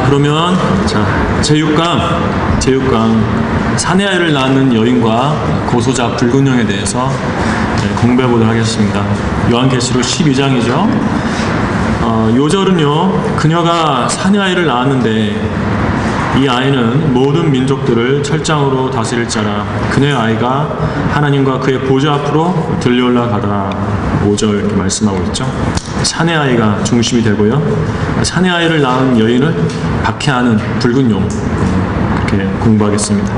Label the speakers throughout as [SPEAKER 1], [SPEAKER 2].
[SPEAKER 1] 그러면 제6강 사내 아이를 낳는 여인과 고소자 불균형에 대해서 공부해 보도록 하겠습니다. 요한계시록 12장이죠. 요절은요, 그녀가 사내 아이를 낳았는데 이 아이는 모든 민족들을 철장으로 다스릴 자라. 그녀의 아이가 하나님과 그의 보좌 앞으로 들려올라가더라. 5절 이렇게 말씀하고 있죠. 사내 아이가 중심이 되고요, 사내 아이를 낳은 여인을 박해하는 붉은 용, 이렇게 공부하겠습니다.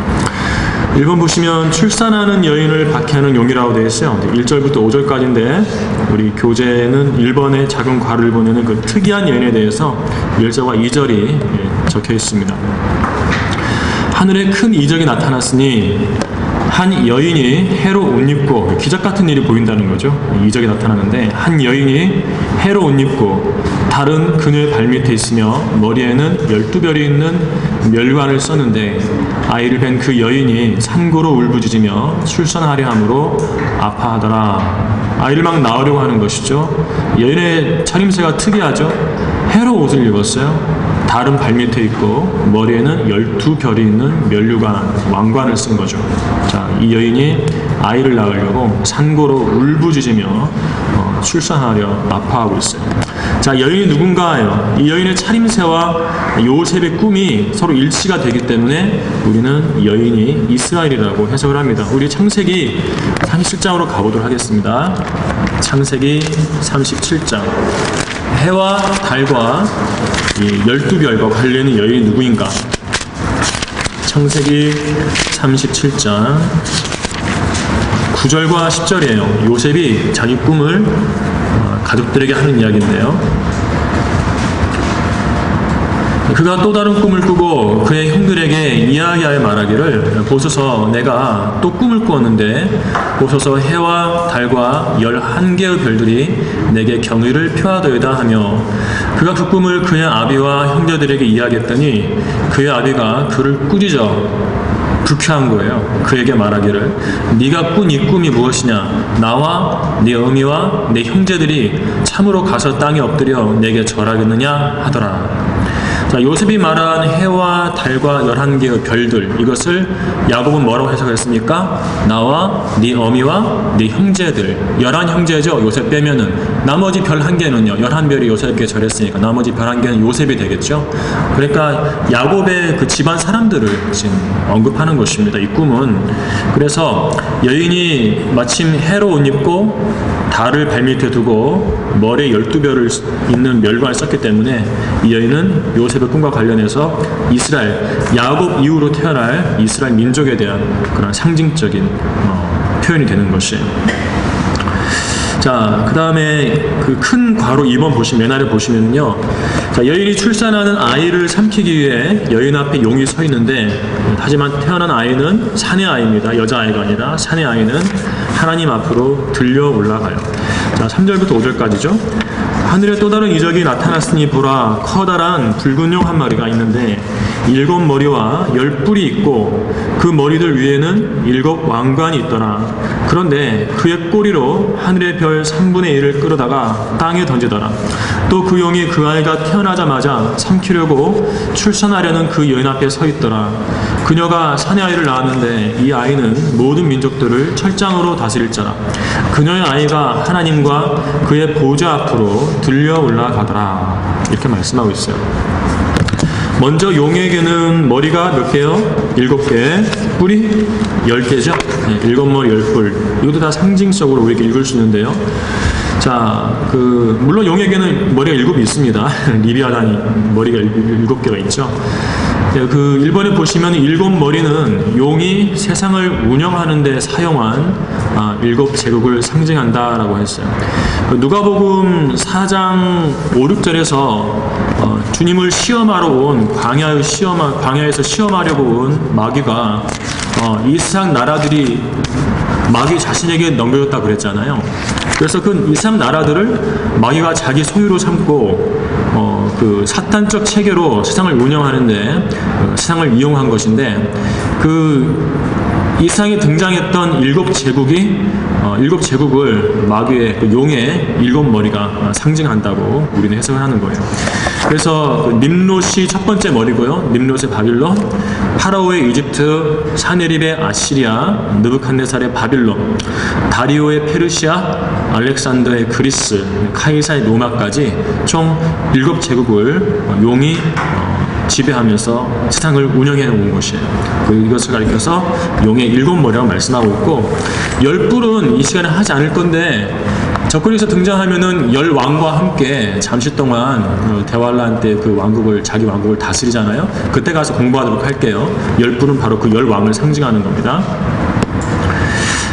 [SPEAKER 1] 1번 보시면 출산하는 여인을 박해하는 용이라고 되어 있어요. 1절부터 5절까지인데 우리 교재는 1번에 작은 괄호를 보내는 그 특이한 여인에 대해서 1절과 2절이 적혀 있습니다. 하늘에 큰 이적이 나타났으니 한 여인이 해로 옷 입고, 기적 같은 일이 보인다는 거죠. 이적이 나타나는데 한 여인이 해로 옷 입고 달은 그녀의 발밑에 있으며 머리에는 12별이 있는 멸관을 썼는데 아이를 뵌 그 여인이 산고로 울부짖으며 출산하려 함으로 아파하더라. 아이를 막 낳으려고 하는 것이죠. 여인의 차림새가 특이하죠. 해로 옷을 입었어요. 달은 발밑에 있고 머리에는 12별이 있는 면류관, 왕관을 쓴 거죠. 이 여인이 아이를 낳으려고 산고로 울부짖으며 출산하려 아파하고 있어요. 여인이 누군가요? 이 여인의 차림새와 요셉의 꿈이 서로 일치가 되기 때문에 우리는 여인이 이스라엘이라고 해석을 합니다. 우리 창세기 37장으로 가보도록 하겠습니다. 창세기 37장. 해와 달과 12별과 관련된 여인이 누구인가? 창세기 37장 9절과 10절이에요. 요셉이 자기 꿈을 가족들에게 하는 이야기인데요. 그가 또 다른 꿈을 꾸고 그의 형들에게 이야기하여 말하기를, 보소서 내가 또 꿈을 꾸었는데 보소서 해와 달과 11개의 별들이 내게 경의를 표하더이다 하며, 그가 그 꿈을 그의 아비와 형제들에게 이야기했더니 그의 아비가 그를 꾸짖어 불쾌한 거예요. 그에게 말하기를, 네가 꾼 이 꿈이 무엇이냐? 나와 네 어미와 네 형제들이 참으로 가서 땅에 엎드려 내게 절하겠느냐 하더라. 요셉이 말한 해와 달과 11개의 별들, 이것을 야곱은 뭐라고 해석했습니까? 나와 네 어미와 네 형제들, 11형제죠. 요셉 빼면은 나머지 별 1개는요, 11별이 요셉에게 절했으니까 나머지 별 1개는 요셉이 되겠죠. 그러니까 야곱의 그 집안 사람들을 지금 언급하는 것입니다, 이 꿈은. 그래서 여인이 마침 해로 옷 입고 달을 발밑에 두고 머리에 12별을 있는 멸관을 썼기 때문에 이 여인은 요셉의 꿈과 관련해서 이스라엘, 야곱 이후로 태어날 이스라엘 민족에 대한 그런 상징적인 표현이 되는 것이에요. 그 다음에 그 큰 괄호 2번 맨 아래 보시면요, 여인이 출산하는 아이를 삼키기 위해 여인 앞에 용이 서 있는데, 하지만 태어난 아이는 사내 아이입니다. 여자아이가 아니라 사내 아이는 하나님 앞으로 들려 올라가요. 3절부터 5절까지죠. 하늘에 또 다른 이적이 나타났으니 보라, 커다란 붉은 용 한 마리가 있는데 7머리와 10뿔이 있고 그 머리들 위에는 7 왕관이 있더라. 그런데 그의 꼬리로 하늘의 별 3분의 1을 끌어다가 땅에 던지더라. 또 그 용이 그 아이가 태어나자마자 삼키려고 출산하려는 그 여인 앞에 서 있더라. 그녀가 사내 아이를 낳았는데 이 아이는 모든 민족들을 철장으로 다스릴 자라. 그녀의 아이가 하나님과 그의 보좌 앞으로 들려 올라가더라. 이렇게 말씀하고 있어요. 먼저 용에게는 머리가 몇 개요? 7개, 뿔이 10개죠? 7머리 10뿔. 이것도 다 상징적으로 우리에게 읽을 수 있는데요. 물론 용에게는 머리가 7이 있습니다. 리비아단이 머리가 7개가 있죠. 1번에 보시면 7머리는 용이 세상을 운영하는 데 사용한 7제국을 상징한다라고 했어요. 누가복음 4장 5, 6절에서 주님을 시험하러 온 광야에서 시험하려고 온 마귀가 이 세상 나라들이 마귀 자신에게 넘겨줬다 그랬잖아요. 그래서 그 이상 나라들을 마귀가 자기 소유로 삼고 그 사탄적 체계로 세상을 운영하는데 세상을 이용한 것인데, 그 이 세상에 등장했던 일곱 제국을 마귀의 그 용의 일곱 머리가 상징한다고 우리는 해석을 하는 거예요. 그래서 그 님롯이 첫 번째 머리고요. 님롯의 바빌론, 파라오의 이집트, 사네립의 아시리아, 느부갓네살의 바빌론, 다리오의 페르시아, 알렉산더의 그리스, 카이사의 로마까지 총 7제국을 용이 지배하면서 세상을 운영해 온 것이에요. 이것을 가리켜서 용의 7머리라고 말씀하고 있고, 10뿔은 이 시간에 하지 않을 건데 적그리스에서 등장하면은 10왕과 함께 잠시 동안 대환란 때 그 왕국을, 자기 왕국을 다스리잖아요. 그때 가서 공부하도록 할게요. 10뿔은 바로 그 10왕을 상징하는 겁니다.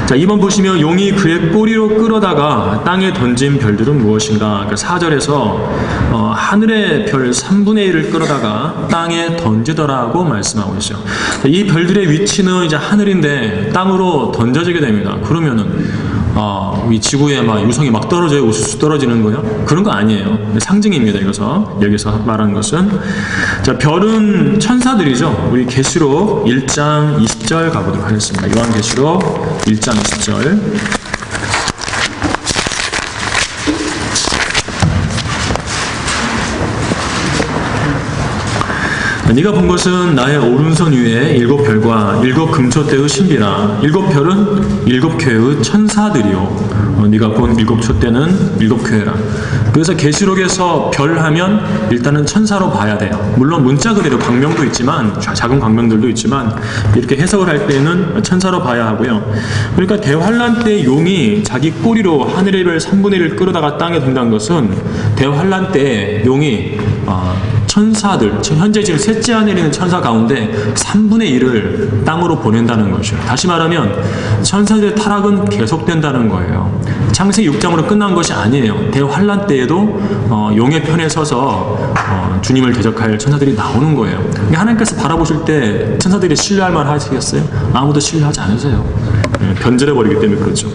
[SPEAKER 1] 자, 2번 보시면 용이 그의 꼬리로 끌어다가 땅에 던진 별들은 무엇인가? 그러니까 4절에서 하늘의 별 3분의 1을 끌어다가 땅에 던지더라고 말씀하고 있죠. 이 별들의 위치는 이제 하늘인데 땅으로 던져지게 됩니다. 그러면은 이 지구에 막 유성이 막 떨어져요? 우수수 떨어지는 거요? 그런 거 아니에요. 상징입니다. 여기서 말하는 것은. 자, 별은 천사들이죠. 우리 계시록 1장 20절 가보도록 하겠습니다. 요한계시록 1장 20절. 네가 본 것은 나의 오른손 위에 7별과 7금초대의 신비라. 7별은 7교회의 천사들이요. 네가 본 7촛대는 7교회라. 그래서 계시록에서 별 하면 일단은 천사로 봐야 돼요. 물론 문자 그대로 광명도 있지만, 작은 광명들도 있지만, 이렇게 해석을 할 때는 천사로 봐야 하고요. 그러니까 대환란 때 용이 자기 꼬리로 하늘의 별 3분의 1을 끌어다가 땅에 둔다는 것은 대환란 때 용이 천사들, 현재 지금 셋째 안에 있는 천사 가운데 3분의 1을 땅으로 보낸다는 것이죠. 다시 말하면 천사들의 타락은 계속된다는 거예요. 창세기 6장으로 끝난 것이 아니에요. 대환란 때에도 용의 편에 서서 주님을 대적할 천사들이 나오는 거예요. 하나님께서 바라보실 때 천사들이 신뢰할 만하시겠어요? 아무도 신뢰하지 않으세요. 변절해버리기 때문에 그렇죠.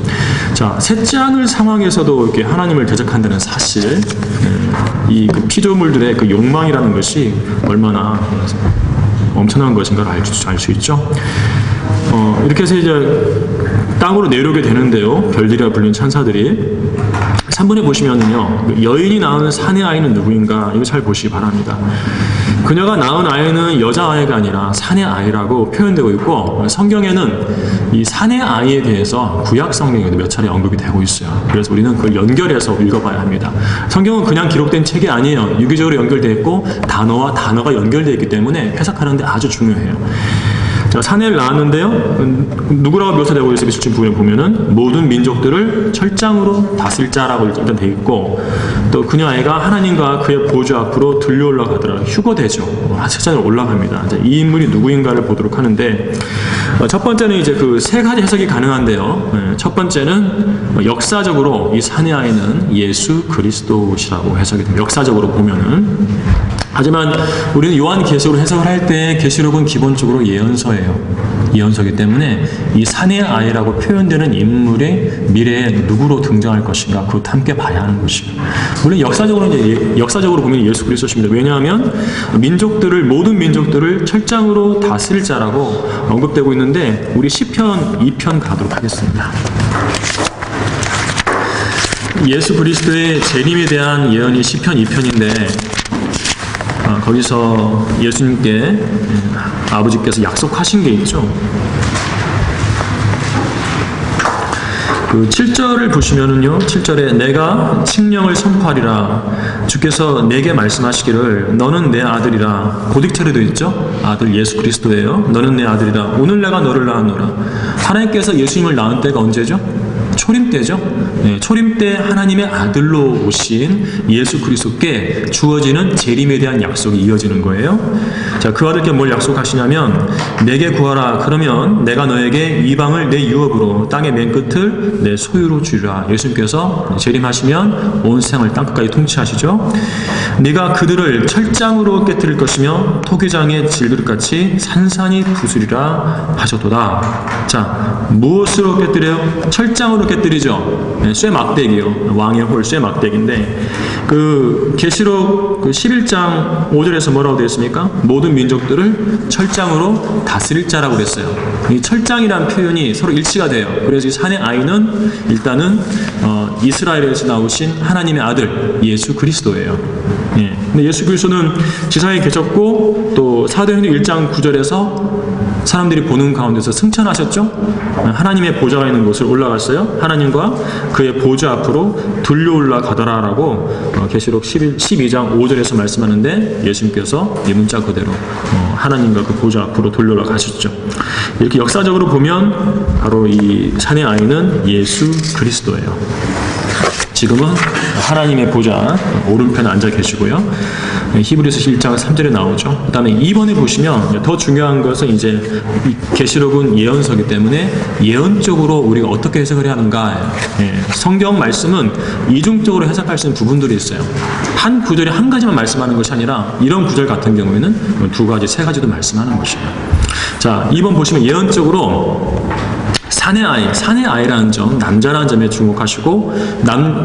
[SPEAKER 1] 자, 셋째 하늘 상황에서도 이렇게 하나님을 대적한다는 사실, 이 그 피조물들의 그 욕망이라는 것이 얼마나 엄청난 것인가를 알 수 있죠. 이렇게 해서 이제 땅으로 내려오게 되는데요. 별들이라 불린 천사들이. 3번에 보시면은요, 여인이 낳은 사내 아이는 누구인가? 이거 잘 보시기 바랍니다. 그녀가 낳은 아이는 여자아이가 아니라 사내 아이라고 표현되고 있고, 성경에는 이 사내 아이에 대해서 구약 성경에도 몇 차례 언급이 되고 있어요. 그래서 우리는 그걸 연결해서 읽어봐야 합니다. 성경은 그냥 기록된 책이 아니에요. 유기적으로 연결되어 있고 단어와 단어가 연결되어 있기 때문에 해석하는데 아주 중요해요. 자, 사내를 낳았는데요. 누구라고 묘사되고 있어요? 실진 부분에 보면은 모든 민족들을 철장으로 다스릴 자라고 일단 되어 있고, 또 그녀 아이가 하나님과 그의 보좌 앞으로 들려 올라가더라. 휴거되죠. 책장으로 올라갑니다. 이제 이 인물이 누구인가를 보도록 하는데, 첫 번째는 이제 그 세 가지 해석이 가능한데요. 첫 번째는 역사적으로 이 사내 아이는 예수 그리스도시라고 해석이 됩니다. 역사적으로 보면은. 하지만 우리는 요한계시록을 해석을 할 때 계시록은 기본적으로 예언서이기 때문에 이 사내 아이라고 표현되는 인물이 미래에 누구로 등장할 것인가, 그것도 함께 봐야 하는 것이에요. 물론 역사적으로 보면 예수 그리스도십니다. 왜냐하면 모든 민족들을 철장으로 다스릴 자라고 언급되고 있는데, 우리 시편 2편 가도록 하겠습니다. 예수 그리스도의 재림에 대한 예언이 시편 2편인데, 거기서 예수님께 아버지께서 약속하신 게 있죠. 그 7절을 보시면은요, 7절에 내가 칙령을 선포하리라. 주께서 내게 말씀하시기를 너는 내 아들이라. 고딕체로도 있죠. 아들 예수 그리스도예요. 너는 내 아들이라. 오늘 내가 너를 낳았노라. 하나님께서 예수님을 낳은 때가 언제죠? 초림 때죠. 초림 때 하나님의 아들로 오신 예수 그리스도께 주어지는 재림에 대한 약속이 이어지는 거예요. 자, 그 아들께 뭘 약속하시냐면 내게 구하라. 그러면 내가 너에게 이방을 내 유업으로 땅의 맨 끝을 내 소유로 주리라. 예수님께서 재림하시면 온 세상을 땅끝까지 통치하시죠. 네가 그들을 철장으로 깨뜨릴 것이며 토기장의 질그릇같이 산산이 부수리라 하셨도다. 자, 무엇으로 깨뜨려요? 철장으로 깨뜨리죠. 쇠막대기요. 왕의 홀 쇠막대기인데 그 계시록 그 11장 5절에서 뭐라고 되어 있습니까? 모든 민족들을 철장으로 다스릴 자라고 그랬어요. 이 철장이라는 표현이 서로 일치가 돼요. 그래서 이 산의 아이는 일단은 이스라엘에서 나오신 하나님의 아들 예수 그리스도예요. 예. 근데 예수 그리스도는 지상에 계셨고 또 사도행전 1장 9절에서 사람들이 보는 가운데서 승천하셨죠. 하나님의 보좌가 있는 곳을 올라갔어요. 하나님과 그의 보좌 앞으로 들려 올라가더라라고 계시록 12장 5절에서 말씀하는데 예수님께서 이 문자 그대로 하나님과 그 보좌 앞으로 들려 올라가셨죠. 이렇게 역사적으로 보면 바로 이 산의 아이는 예수 그리스도예요. 지금은 하나님의 보좌 오른편에 앉아 계시고요. 히브리서 1장 3절에 나오죠. 그 다음에 2번에 보시면 더 중요한 것은 이제 계시록은 예언서이기 때문에 예언적으로 우리가 어떻게 해석을 해야 하는가. 성경 말씀은 이중적으로 해석할 수 있는 부분들이 있어요. 한 구절에 한 가지만 말씀하는 것이 아니라 이런 구절 같은 경우에는 두 가지, 세 가지도 말씀하는 것이에요. 자, 2번 보시면 예언적으로 산의 아이라는 점, 남자라는 점에 주목하시고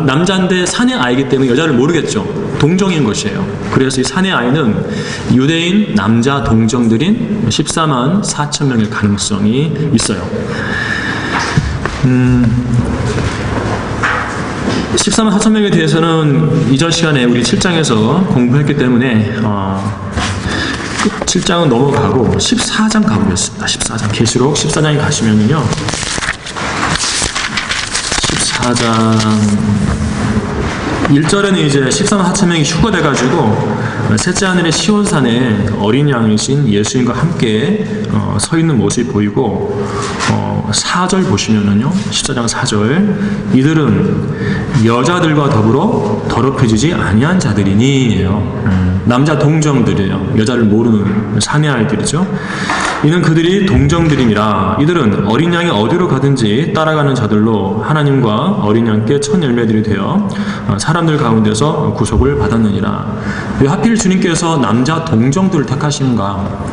[SPEAKER 1] 남자인데 산의 아이이기 때문에 여자를 모르겠죠. 동정인 것이에요. 그래서 이 산의 아이는 유대인 남자 동정들인 14만 4천 명일 가능성이 있어요. 14만 4천 명에 대해서는 이전 시간에 우리 7장에서 공부했기 때문에 7장은 넘어가고 14장 가보겠습니다. 14장 계시록 14장에 가시면은요, 14장 1절에는 이제 14만 4천 명이 휴거돼가지고 셋째 하늘의 시온산에 어린 양이신 예수님과 함께 서 있는 모습이 보이고 4절 보시면은요, 14장 4절 이들은 여자들과 더불어 더럽혀지지 아니한 자들이니에요. 남자 동정들이에요. 여자를 모르는 사내 아이들이죠. 이는 그들이 동정들이니라. 이들은 어린 양이 어디로 가든지 따라가는 자들로 하나님과 어린 양께 첫 열매들이 되어 사람들 가운데서 구속을 받았느니라. 왜 하필 주님께서 남자 동정들을 택하시는가?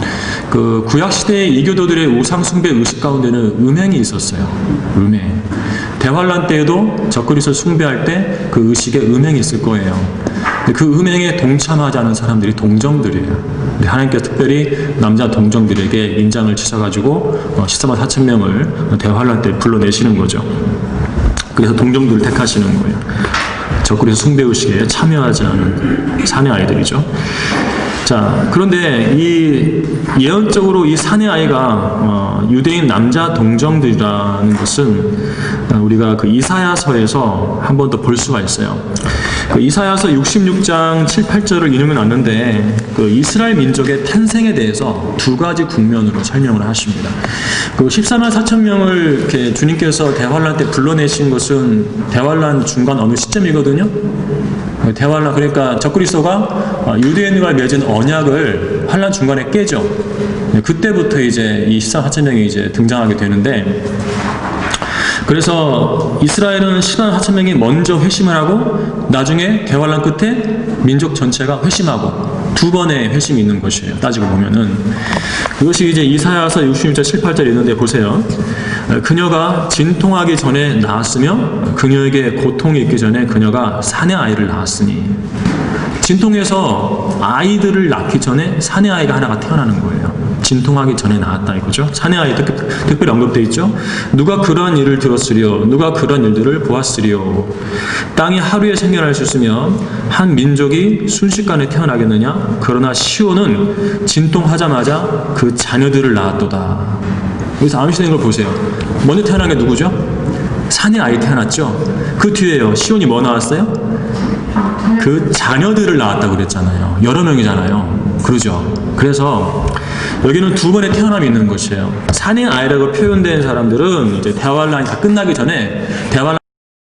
[SPEAKER 1] 그 구약 시대의 이교도들의 우상 숭배 의식 가운데는 음행이 있었어요. 음행. 대환란 때에도 적그리스도를 숭배할 때 그 의식에 음행이 있을 거예요. 그 음행에 동참하지 않은 사람들이 동정들이에요. 하나님께서 특별히 남자 동정들에게 인장을 치셔가지고 14만 4천 명을 대환란 때 불러내시는 거죠. 그래서 동정들을 택하시는 거예요. 적그리스도 숭배의식에 참여하지 않은 사내 아이들이죠. 자, 그런데 이 예언적으로 이 사내 아이가 유대인 남자 동정들이라는 것은 우리가 그 이사야서에서 한 번 더 볼 수가 있어요. 그 이사야서 66장 7, 8절을 인용해 놨는데 그 이스라엘 민족의 탄생에 대해서 두 가지 국면으로 설명을 하십니다. 그 14만 4천 명을 이렇게 주님께서 대환란 때 불러내신 것은 대환란 중간 어느 시점이거든요. 대환란, 그러니까 적그리스도가 유대인과 맺은 언약을 환란 중간에 깨죠. 그때부터 이제 이 14만 4천 명이 이제 등장하게 되는데, 그래서 이스라엘은 14만 4천 명이 먼저 회심을 하고 나중에 대환란 끝에 민족 전체가 회심하고 두 번의 회심이 있는 것이에요. 따지고 보면은 그것이 이제 이사야서 66장 7, 8절에 있는데 보세요. 그녀가 진통하기 전에 낳았으며 그녀에게 고통이 있기 전에 그녀가 사내 아이를 낳았으니, 진통해서 아이들을 낳기 전에 사내 아이가 하나가 태어나는 거예요. 진통하기 전에 낳았다 이거죠. 사내 아이 특별히 언급되어 있죠. 누가 그러한 일을 들었으리요, 누가 그런 일들을 보았으리요. 땅이 하루에 생겨날 수 있으면 한 민족이 순식간에 태어나겠느냐? 그러나 시온은 진통하자마자 그 자녀들을 낳았도다. 여기서 암시되는 걸 보세요. 먼저 태어난 게 누구죠? 사내 아이 태어났죠. 그 뒤에요, 시온이 뭐 나왔어요? 그 자녀들을 낳았다고 그랬잖아요. 여러 명이잖아요. 그러죠. 그래서 여기는 두 번의 태어남이 있는 것이에요. 사내 아이라고 표현된 사람들은 이제 대환란이 다 끝나기 전에 대환란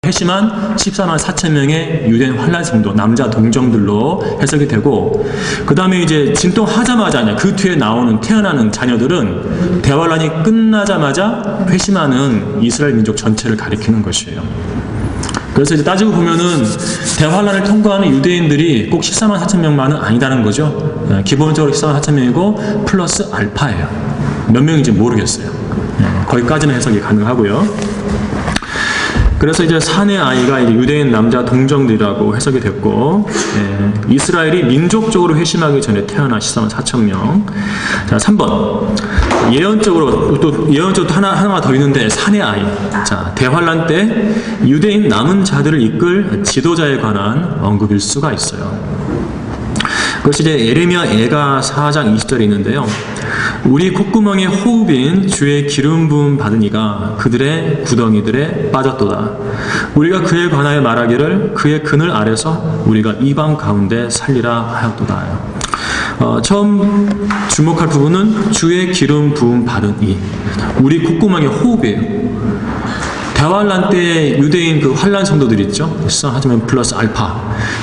[SPEAKER 1] 회심한 14만 4천 명의 유대인 환란 성도, 남자 동정들로 해석이 되고, 그 다음에 이제 진통하자마자 그 뒤에 나오는 태어나는 자녀들은 대환란이 끝나자마자 회심하는 이스라엘 민족 전체를 가리키는 것이에요. 그래서 이제 따지고 보면은 대환란을 통과하는 유대인들이 꼭 14만 4천 명만은 아니다는 거죠. 기본적으로 14만 4천 명이고 플러스 알파예요. 몇 명인지 모르겠어요. 거기까지는 해석이 가능하고요. 그래서 이제 사내 아이가 이제 유대인 남자 동정들이라고 해석이 됐고, 이스라엘이 민족적으로 회심하기 전에 태어난 시선 4,000명. 자, 3번. 예언적으로 또 하나가 더 있는데 사내 아이. 자, 대환란 때 유대인 남은 자들을 이끌 지도자에 관한 언급일 수가 있어요. 그것이 이제 예레미야 애가 4장 20절에 있는데요. 우리 콧구멍에 호흡인 주의 기름 부음 받은 이가 그들의 구덩이들에 빠졌도다. 우리가 그에 관하여 말하기를 그의 그늘 아래서 우리가 이방 가운데 살리라 하였도다. 처음 주목할 부분은 주의 기름 부음 받은 이. 우리 콧구멍에 호흡이에요. 대환란 때 유대인 그 환란 성도들 있죠. 하지만 플러스 알파.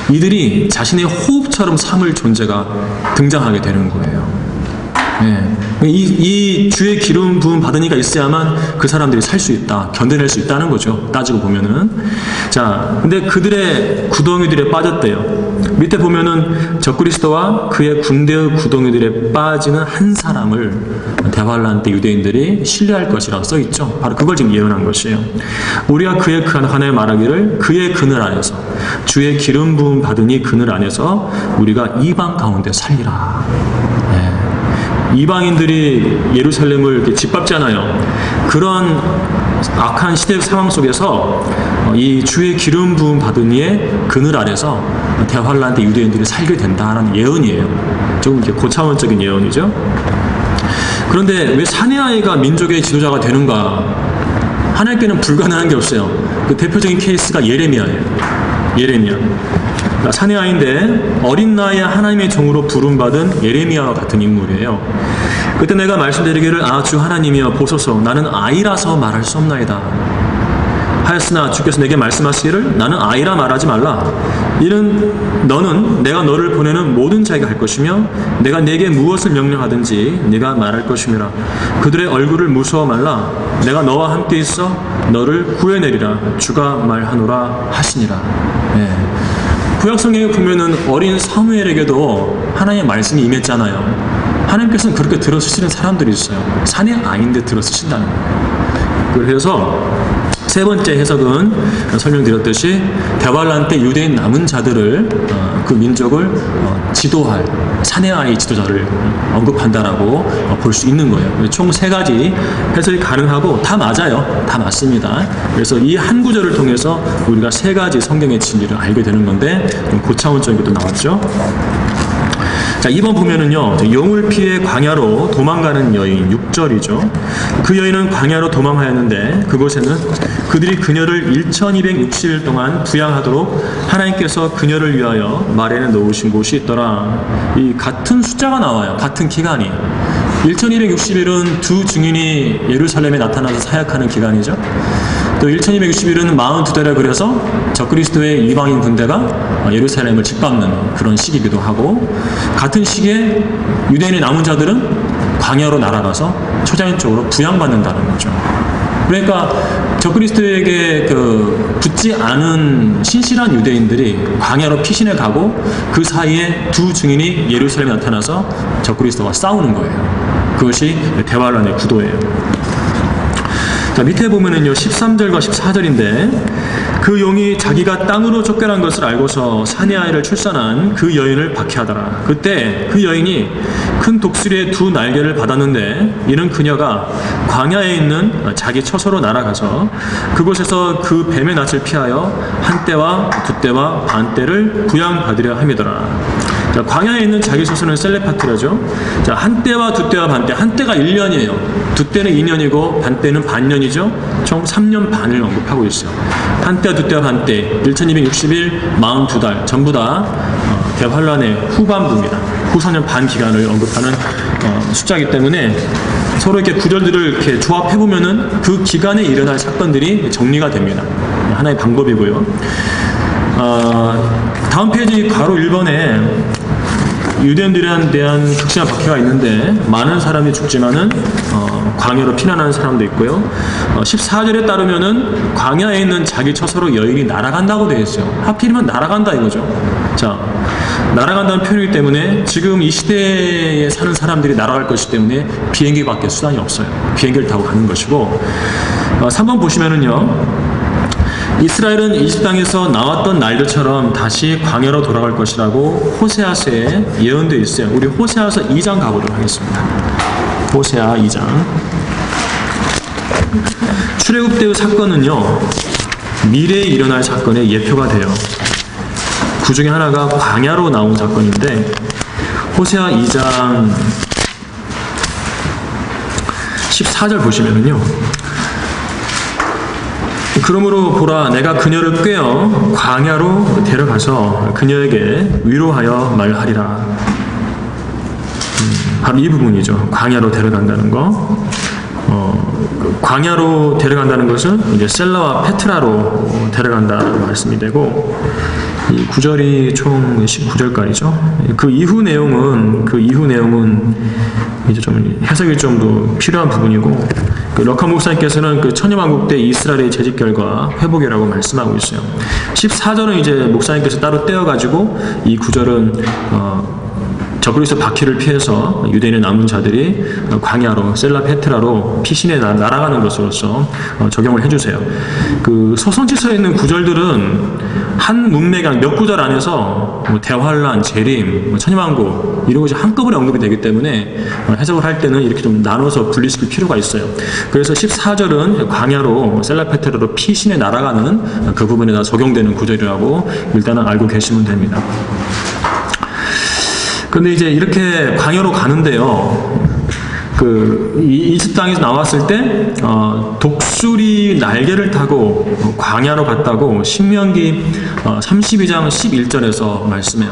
[SPEAKER 1] 이들이 자신의 호흡처럼 삼을 존재가 등장하게 되는 거예요. 이 주의 기름 부음 받은 이가 있어야만 그 사람들이 살 수 있다, 견뎌낼 수 있다는 거죠. 따지고 보면은. 자, 근데 그들의 구덩이들에 빠졌대요. 밑에 보면은 적그리스도와 그의 군대의 구덩이들에 빠지는 한 사람을 대환란 때 유대인들이 신뢰할 것이라고 써 있죠. 바로 그걸 지금 예언한 것이에요. 우리가 그의 하나에 말하기를 그의 그늘 안에서, 주의 기름 부음 받은 이 그늘 안에서 우리가 이방 가운데 살리라. 이방인들이 예루살렘을 이렇게 짓밟잖아요. 그런 악한 시대 상황 속에서 이 주의 기름 부음 받은 이의 그늘 아래서 대환란 때 유대인들이 살게 된다라는 예언이에요. 조금 이렇게 고차원적인 예언이죠. 그런데 왜 사내 아이가 민족의 지도자가 되는가? 하나님께는 불가능한 게 없어요. 그 대표적인 케이스가 예레미야예요. 예레미야. 사내 아이인데 어린 나이에 하나님의 종으로 부름받은 예레미야와 같은 인물이에요. 그때 내가 말씀드리기를 주 하나님이여 보소서 나는 아이라서 말할 수 없나이다 하였으나 주께서 내게 말씀하시기를 나는 아이라 말하지 말라. 이는 너는 내가 너를 보내는 모든 자에게 할 것이며 내가 네게 무엇을 명령하든지 네가 말할 것이니라. 그들의 얼굴을 무서워 말라. 내가 너와 함께 있어 너를 구해내리라. 주가 말하노라 하시니라. 구약성경에 보면은 어린 사무엘에게도 하나님의 말씀이 임했잖아요. 하나님께서는 그렇게 들어쓰시는 사람들이 있어요. 사내 아이인데 들어쓰신다는 거예요. 그래서 세 번째 해석은 설명드렸듯이 대환란 때 유대인 남은 자들을 그 민족을 지도할 사내 아이 지도자를 언급한다라고 볼 수 있는 거예요. 총 세 가지 해석이 가능하고 다 맞아요. 다 맞습니다. 그래서 이 한 구절을 통해서 우리가 세 가지 성경의 진리를 알게 되는 건데 좀 고차원적인 것도 나왔죠. 자, 2번 보면은요, 용을 피해 광야로 도망가는 여인 6절이죠. 그 여인은 광야로 도망하였는데 그곳에는 그들이 그녀를 1260일 동안 부양하도록 하나님께서 그녀를 위하여 말에는 놓으신 곳이 있더라. 이 같은 숫자가 나와요. 같은 기간이. 1260일은 두 증인이 예루살렘에 나타나서 사역하는 기간이죠. 또 1260일은 42달에 그래서 적그리스도의 이방인 군대가 예루살렘을 짓밟는 그런 시기이기도 하고, 같은 시기에 유대인의 남은 자들은 광야로 날아가서 초자연적으로 부양받는다는 거죠. 그러니까 적그리스도에게 붙지 않은 신실한 유대인들이 광야로 피신해 가고 그 사이에 두 증인이 예루살렘에 나타나서 적그리스도와 싸우는 거예요. 그것이 대환란의 구도예요. 자, 밑에 보면은요 13절과 14절인데 그 용이 자기가 땅으로 쫓겨난 것을 알고서 사내 아이를 출산한 그 여인을 박해하더라. 그때 그 여인이 큰 독수리의 두 날개를 받았는데 이는 그녀가 광야에 있는 자기 처소로 날아가서 그곳에서 그 뱀의 낯을 피하여 한 때와 두 때와 반 때를 부양받으려 함이더라. 자, 광야에 있는 자기 처소는 셀레파트라죠. 자, 한 때와 두 때와 반 때, 한 때가 1년이에요. 두 때는 2년이고 반 때는 반년이죠. 총 3년 반을 언급하고 있어요. 한 때와 두 때와 반 때, 1260일, 42달 전부 다 대환란의 후반부입니다. 후소년 반 기간을 언급하는 숫자이기 때문에 서로 이렇게 구절들을 이렇게 조합해 보면은 그 기간에 일어날 사건들이 정리가 됩니다. 하나의 방법이고요. 다음 페이지 가로 1번에 유대인들에 대한 극심한 박해가 있는데 많은 사람이 죽지만은 광야로 피난하는 사람도 있고요. 14절에 따르면은 광야에 있는 자기 처소로 여인이 날아간다고 되어 있어요. 하필이면 날아간다 이거죠. 자, 날아간다는 표현이기 때문에 지금 이 시대에 사는 사람들이 날아갈 것이기 때문에 비행기밖에 수단이 없어요. 비행기를 타고 가는 것이고, 3번 보시면은요 이스라엘은 이집트 땅에서 나왔던 날들처럼 다시 광야로 돌아갈 것이라고 호세아서에 예언되어 있어요. 우리 호세아서 2장 가보도록 하겠습니다. 호세아 2장. 출애굽 때의 사건은요, 미래에 일어날 사건의 예표가 돼요. 그 중에 하나가 광야로 나온 사건인데, 호세아 2장 14절 보시면은요, 그러므로 보라, 내가 그녀를 꿰어 광야로 데려가서 그녀에게 위로하여 말하리라. 바로 이 부분이죠. 광야로 데려간다는 거. 광야로 데려간다는 것은 이제 셀라와 페트라로 데려간다는 말씀이 되고, 이 구절이 총 19절까지죠. 그 이후 내용은 이제 좀 해석이 좀 더 필요한 부분이고, 그 럭커 목사님께서는 그 천년왕국 때 이스라엘의 재직 결과 회복이라고 말씀하고 있어요. 14절은 이제 목사님께서 따로 떼어가지고 이 구절은 적그리스도 박해를 피해서 유대인의 남은 자들이 광야로 셀라 페트라로 피신해 날아가는 것으로서 적용을 해주세요. 그 소선지서에 있는 구절들은 한 문맥 몇 구절 안에서 대환란, 재림, 천년왕국 이런 것이 한꺼번에 언급이 되기 때문에 해석을 할 때는 이렇게 좀 나눠서 분리시킬 필요가 있어요. 그래서 14절은 광야로 셀라 페트라로 피신해 날아가는 그 부분에다 적용되는 구절이라고 일단은 알고 계시면 됩니다. 근데 이제 이렇게 광야로 가는데요, 그 이집트 땅에서 나왔을 때 독수리 날개를 타고 광야로 갔다고 신명기 32장 11절에서 말씀해요.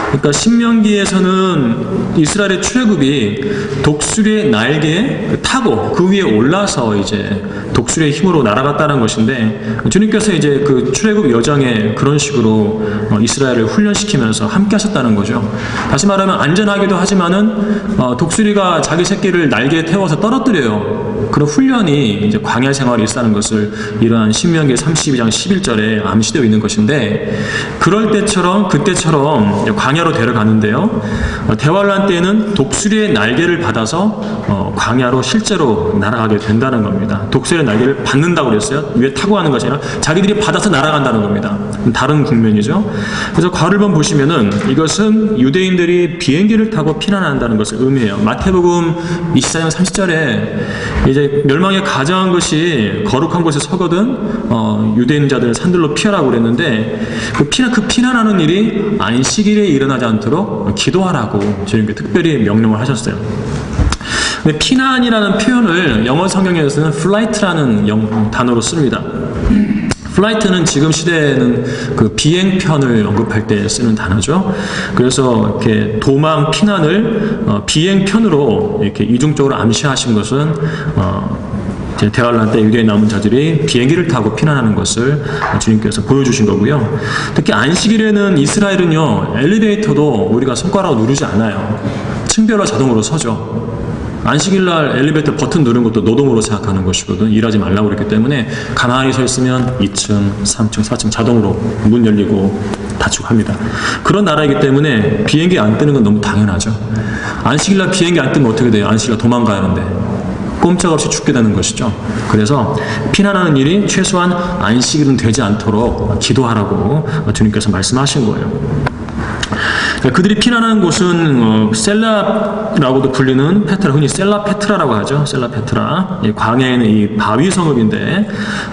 [SPEAKER 1] 그러니까 신명기에서는 이스라엘의 출애굽이 독수리의 날개에 타고 그 위에 올라서 이제 독수리의 힘으로 날아갔다는 것인데, 주님께서 이제 그 출애굽 여정에 그런 식으로 이스라엘을 훈련시키면서 함께 하셨다는 거죠. 다시 말하면 안전하기도 하지만은 독수리가 자기 새끼를 날개에 태워서 떨어뜨려요. 그런 훈련이 이제 광야 생활이 있다는 것을 이러한 신명기 32장 11절에 암시되어 있는 것인데, 그럴 때처럼 그때처럼 광야로 데려가는데요, 대환란 때에는 독수리의 날개를 받아서 광야로 실제로 날아가게 된다는 겁니다. 독수리의 날개를 받는다고 그랬어요. 위에 타고 가는 것이 아니라 자기들이 받아서 날아간다는 겁니다. 다른 국면이죠. 그래서 괄을본 보시면은 이것은 유대인들이 비행기를 타고 피난한다는 것을 의미해요. 마태복음 24장 30절에 이제 멸망에 가장한 것이 거룩한 곳에 서거든 유대인자들 산들로 피하라고 그랬는데, 그 피난하는 일이 안식일에 일어나지 않도록 기도하라고 주님께 특별히 명령을 하셨어요. 근데 피난이라는 표현을 영어 성경에서는 flight라는 단어로 씁니다. 플라이트는 지금 시대에는 그 비행편을 언급할 때 쓰는 단어죠. 그래서 이렇게 도망, 피난을 비행편으로 이렇게 이중적으로 암시하신 것은 대환란 때 유대인 남은 자들이 비행기를 타고 피난하는 것을 주님께서 보여주신 거고요. 특히 안식일에는 이스라엘은요, 엘리베이터도 우리가 손가락으로 누르지 않아요. 층별로 자동으로 서죠. 안식일날 엘리베이터 버튼 누르는 것도 노동으로 생각하는 것이거든. 일하지 말라고 그랬기 때문에 가만히 서 있으면 2층, 3층, 4층 자동으로 문 열리고 닫히고 합니다. 그런 나라이기 때문에 비행기 안 뜨는 건 너무 당연하죠. 안식일날 비행기 안 뜨면 어떻게 돼요? 안식일날 도망가야 하는데 꼼짝없이 죽게 되는 것이죠. 그래서 피난하는 일이 최소한 안식일은 되지 않도록 기도하라고 주님께서 말씀하신 거예요. 그들이 피난하는 곳은 셀라라고도 불리는 페트라, 흔히 셀라 페트라라고 하죠. 셀라 페트라. 광야에는 이 바위 성읍인데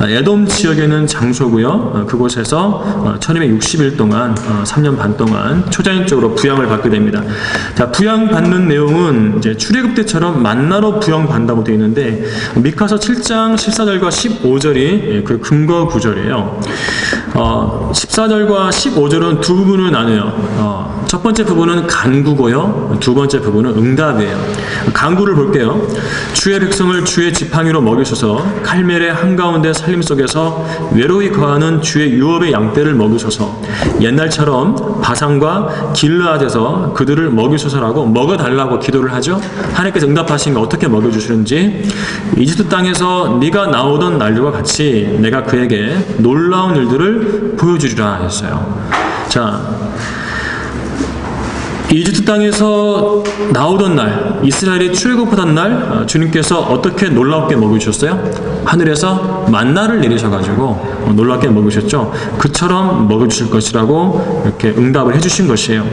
[SPEAKER 1] 에돔 지역에는 장소고요. 그곳에서 1260일 동안 3년 반 동안 초자연적으로 부양을 받게 됩니다. 자, 부양받는 내용은 이제 출애굽 때처럼 만나로 부양받는다고 되어 있는데, 미카서 7장 14절과 15절이 그 근거 구절이에요. 14절과 15절은 두 부분을 나눠요. 첫 번째 부분은 간구고요, 두 번째 부분은 응답이에요. 간구를 볼게요. 주의 백성을 주의 지팡이로 먹이소서. 칼멜의 한가운데 살림 속에서 외로이 거하는 주의 유업의 양떼를 먹이소서. 옛날처럼 바산과 길르앗에서 그들을 먹이소서라고 먹어달라고 기도를 하죠. 하나님께서 응답하신 거 어떻게 먹여주시는지, 이집트 땅에서 네가 나오던 날들과 같이 내가 그에게 놀라운 일들을 보여주리라 했어요. 자, 이집트 땅에서 나오던 날, 이스라엘이 출애굽하던 날 주님께서 어떻게 놀랍게 먹여주셨어요? 하늘에서 만나를 내리셔가지고 놀랍게 먹여주셨죠. 그처럼 먹여주실 것이라고 이렇게 응답을 해주신 것이에요.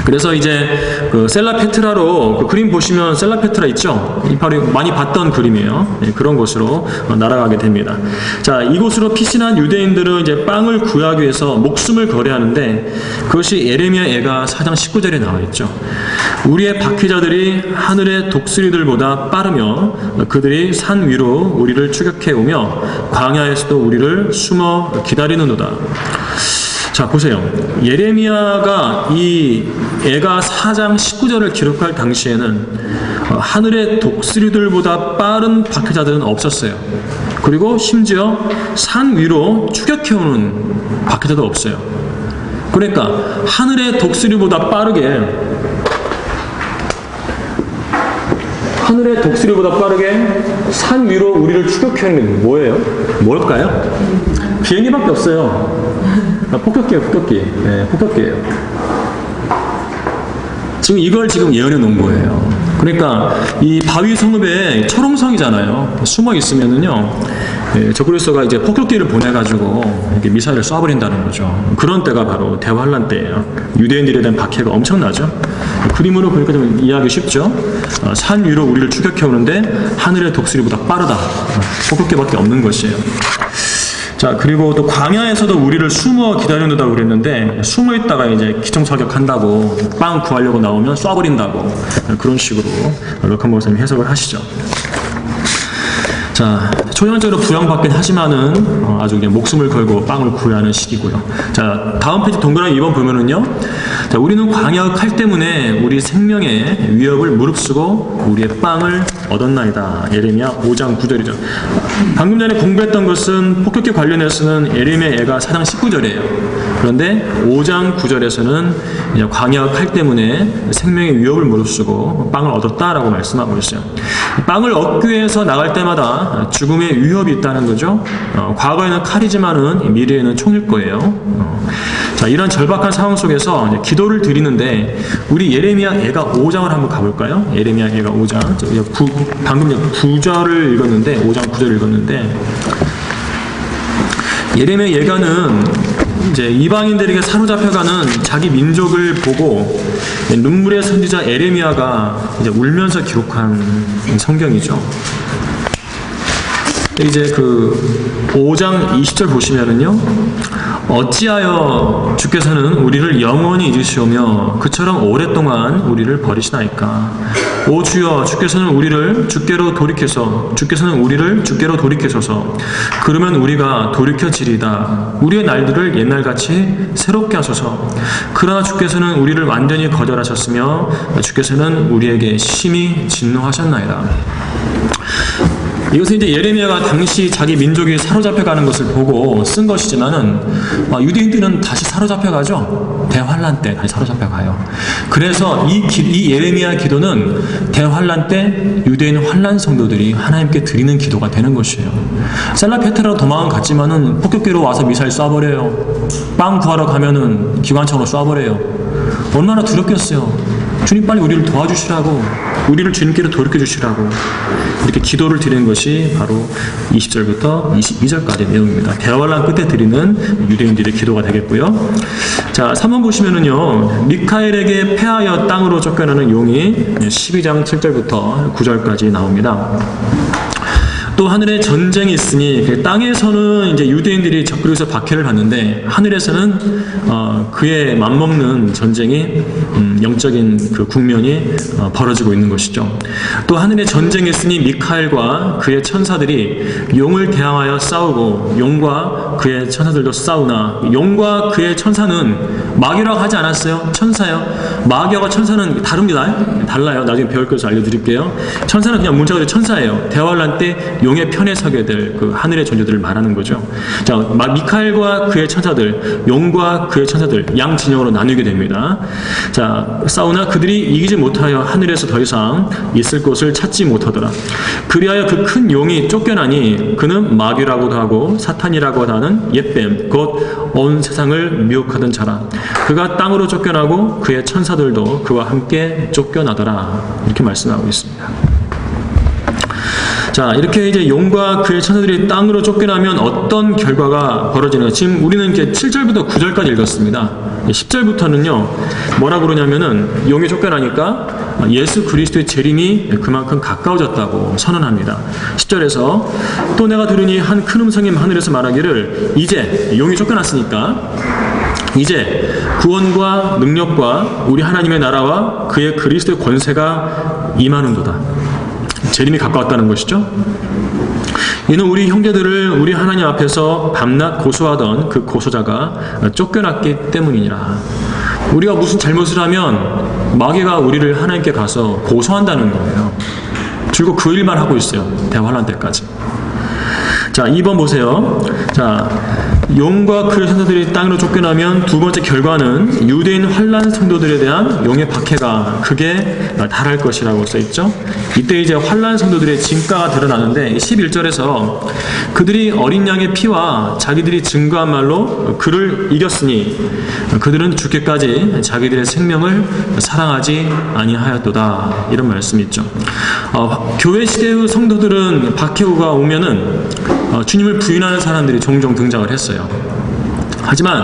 [SPEAKER 1] 그래서 이제 그 셀라페트라로 그 그림 보시면 셀라페트라 있죠? 바로 많이 봤던 그림이에요. 그런 곳으로 날아가게 됩니다. 자, 이곳으로 피신한 유대인들은 이제 빵을 구하기 위해서 목숨을 거래하는데 그것이 예레미야 애가 4장 19절에 나와 있죠. 우리의 박해자들이 하늘의 독수리들보다 빠르며 그들이 산 위로 우리를 추격해 오며 광야에서도 우리를 숨어 기다리는도다. 자, 보세요. 예레미야가 이 애가 4장 19절을 기록할 당시에는 하늘의 독수리들보다 빠른 박해자들은 없었어요. 그리고 심지어 산 위로 추격해오는 박해자도 없어요. 그러니까 하늘의 독수리보다 빠르게 산 위로 우리를 추격해오는 게 뭐예요? 뭘까요? 비행기밖에 없어요. 폭격기예요. 네, 폭격기예요. 지금 이걸 예언해 놓은 거예요. 그러니까 이 바위 성읍에 초롱성이잖아요. 숨어 있으면은요, 저그리스도가 이제 폭격기를 보내가지고 이렇게 미사일을 쏴버린다는 거죠. 그런 때가 바로 대환란 때예요. 유대인들에 대한 박해가 엄청나죠. 그림으로 보니까 좀 이해하기 쉽죠. 산 위로 우리를 추격해 오는데 하늘의 독수리보다 빠르다. 폭격기밖에 없는 것이에요. 자, 그리고 또 광야에서도 우리를 숨어 기다린다고 그랬는데 숨어 있다가 이제 기총사격한다고 빵 구하려고 나오면 쏴버린다고 그런 식으로 럭한 목사님이 해석을 하시죠. 자, 초년적으로 부양받긴 하지만은 아주 그냥 목숨을 걸고 빵을 구해야 하는 시기고요. 자, 다음 페이지 동그라미 2번 보면은요. 자, 우리는 광야의 칼 때문에 우리 생명의 위협을 무릅쓰고 우리의 빵을 얻었나이다. 예레미야 5장 9절이죠. 방금 전에 공부했던 것은 폭격기 관련해서는 예레미야 애가 4장 19절이에요. 그런데 5장 9절에서는 광야의 칼 때문에 생명의 위협을 무릅쓰고 빵을 얻었다라고 말씀하고 있어요. 빵을 얻기 위해서 나갈 때마다 죽음의 위협이 있다는 거죠. 과거에는 칼이지만은 미래에는 총일 거예요. 자, 이런 절박한 상황 속에서 이제 기도를 드리는데 우리 예레미야 애가 5장을 한번 가볼까요? 예레미야 애가 5장. 방금 9절을 읽었는데 5장 9절을 읽었는데 예레미야 예가는 이제 이방인들에게 사로잡혀가는 자기 민족을 보고 눈물의 선지자 에레미야가 이제 울면서 기록한 성경이죠. 이제 그 5장 20절 보시면은요. 어찌하여 주께서는 우리를 영원히 잊으시오며 그처럼 오랫동안 우리를 버리시나이까. 오 주여, 주께서는 우리를 주께로 돌이키소서. 그러면 우리가 돌이켜지리다. 우리의 날들을 옛날같이 새롭게 하소서. 그러나 주께서는 우리를 완전히 거절하셨으며 주께서는 우리에게 심히 진노하셨나이다. 이것은 이제 예레미야가 당시 자기 민족이 사로잡혀가는 것을 보고 쓴 것이지만은 유대인들은 다시 사로잡혀가죠. 대환란 때 다시 사로잡혀가요. 그래서 이 예레미야 기도는 대환란 때 유대인 환란 성도들이 하나님께 드리는 기도가 되는 것이에요. 셀라페트라로 도망은 갔지만은 폭격기로 와서 미사일 쏴버려요. 빵 구하러 가면은 기관총으로 쏴버려요. 얼마나 두렵겠어요. 주님 빨리 우리를 도와주시라고, 우리를 주님께로 돌이켜주시라고 이렇게 기도를 드리는 것이 바로 20절부터 22절까지의 내용입니다. 대환란 끝에 드리는 유대인들의 기도가 되겠고요. 자, 3번 보시면은요, 미카엘에게 패하여 땅으로 쫓겨나는 용이 12장 7절부터 9절까지 나옵니다. 또 하늘에 전쟁이 있으니 땅에서는 이제 유대인들이 적그리스도 박해를 받는데 하늘에서는 그에 맞먹는 전쟁이 영적인 그 국면이 벌어지고 있는 것이죠. 또 하늘에 전쟁이 있으니 미카엘과 그의 천사들이 용을 대항하여 싸우고 용과 그의 천사들도 싸우나 용과 그의 천사는 마귀라고 하지 않았어요. 천사요. 마귀와 천사는 다릅니다. 달라요. 나중에 배울 것을 알려드릴게요. 천사는 그냥 문자 그대로 천사예요. 대환란 때 용의 편에 서게 될 그 하늘의 존재들을 말하는 거죠. 자, 미카엘과 그의 천사들, 용과 그의 천사들 양 진영으로 나누게 됩니다. 자, 싸우나 그들이 이기지 못하여 하늘에서 더 이상 있을 곳을 찾지 못하더라. 그리하여 그 큰 용이 쫓겨나니 그는 마귀라고도 하고 사탄이라고도 하는 옛뱀 곧 온 세상을 미혹하던 자라. 그가 땅으로 쫓겨나고 그의 천사들도 그와 함께 쫓겨나더라. 이렇게 말씀하고 있습니다. 자, 이렇게 이제 용과 그의 천사들이 땅으로 쫓겨나면 어떤 결과가 벌어지는가? 지금 우리는 이제 7절부터 9절까지 읽었습니다. 10절부터는요, 뭐라 그러냐면은 용이 쫓겨나니까 예수 그리스도의 재림이 그만큼 가까워졌다고 선언합니다. 10절에서 또 내가 들으니 한 큰 음성이 하늘에서 말하기를 이제 용이 쫓겨났으니까 이제 구원과 능력과 우리 하나님의 나라와 그의 그리스도의 권세가 임하는도다. 재림이 가까웠다는 것이죠. 이는 우리 형제들을 우리 하나님 앞에서 밤낮 고소하던 그 고소자가 쫓겨났기 때문이니라. 우리가 무슨 잘못을 하면 마귀가 우리를 하나님께 가서 고소한다는 거예요. 줄곧 그 일만 하고 있어요. 대환란 때까지. 자, 2번 보세요. 자, 용과 그의 천사들이 땅으로 쫓겨나면 두 번째 결과는 유대인 환난 성도들에 대한 용의 박해가 크게 달할 것이라고 써있죠. 이때 이제 환난 성도들의 진가가 드러나는데 11절에서 그들이 어린 양의 피와 자기들이 증거한 말로 그를 이겼으니 그들은 죽기까지 자기들의 생명을 사랑하지 아니하였도다. 이런 말씀이 있죠. 교회 시대의 성도들은 박해가 오면은 주님을 부인하는 사람들이 종종 등장을 했어요. 하지만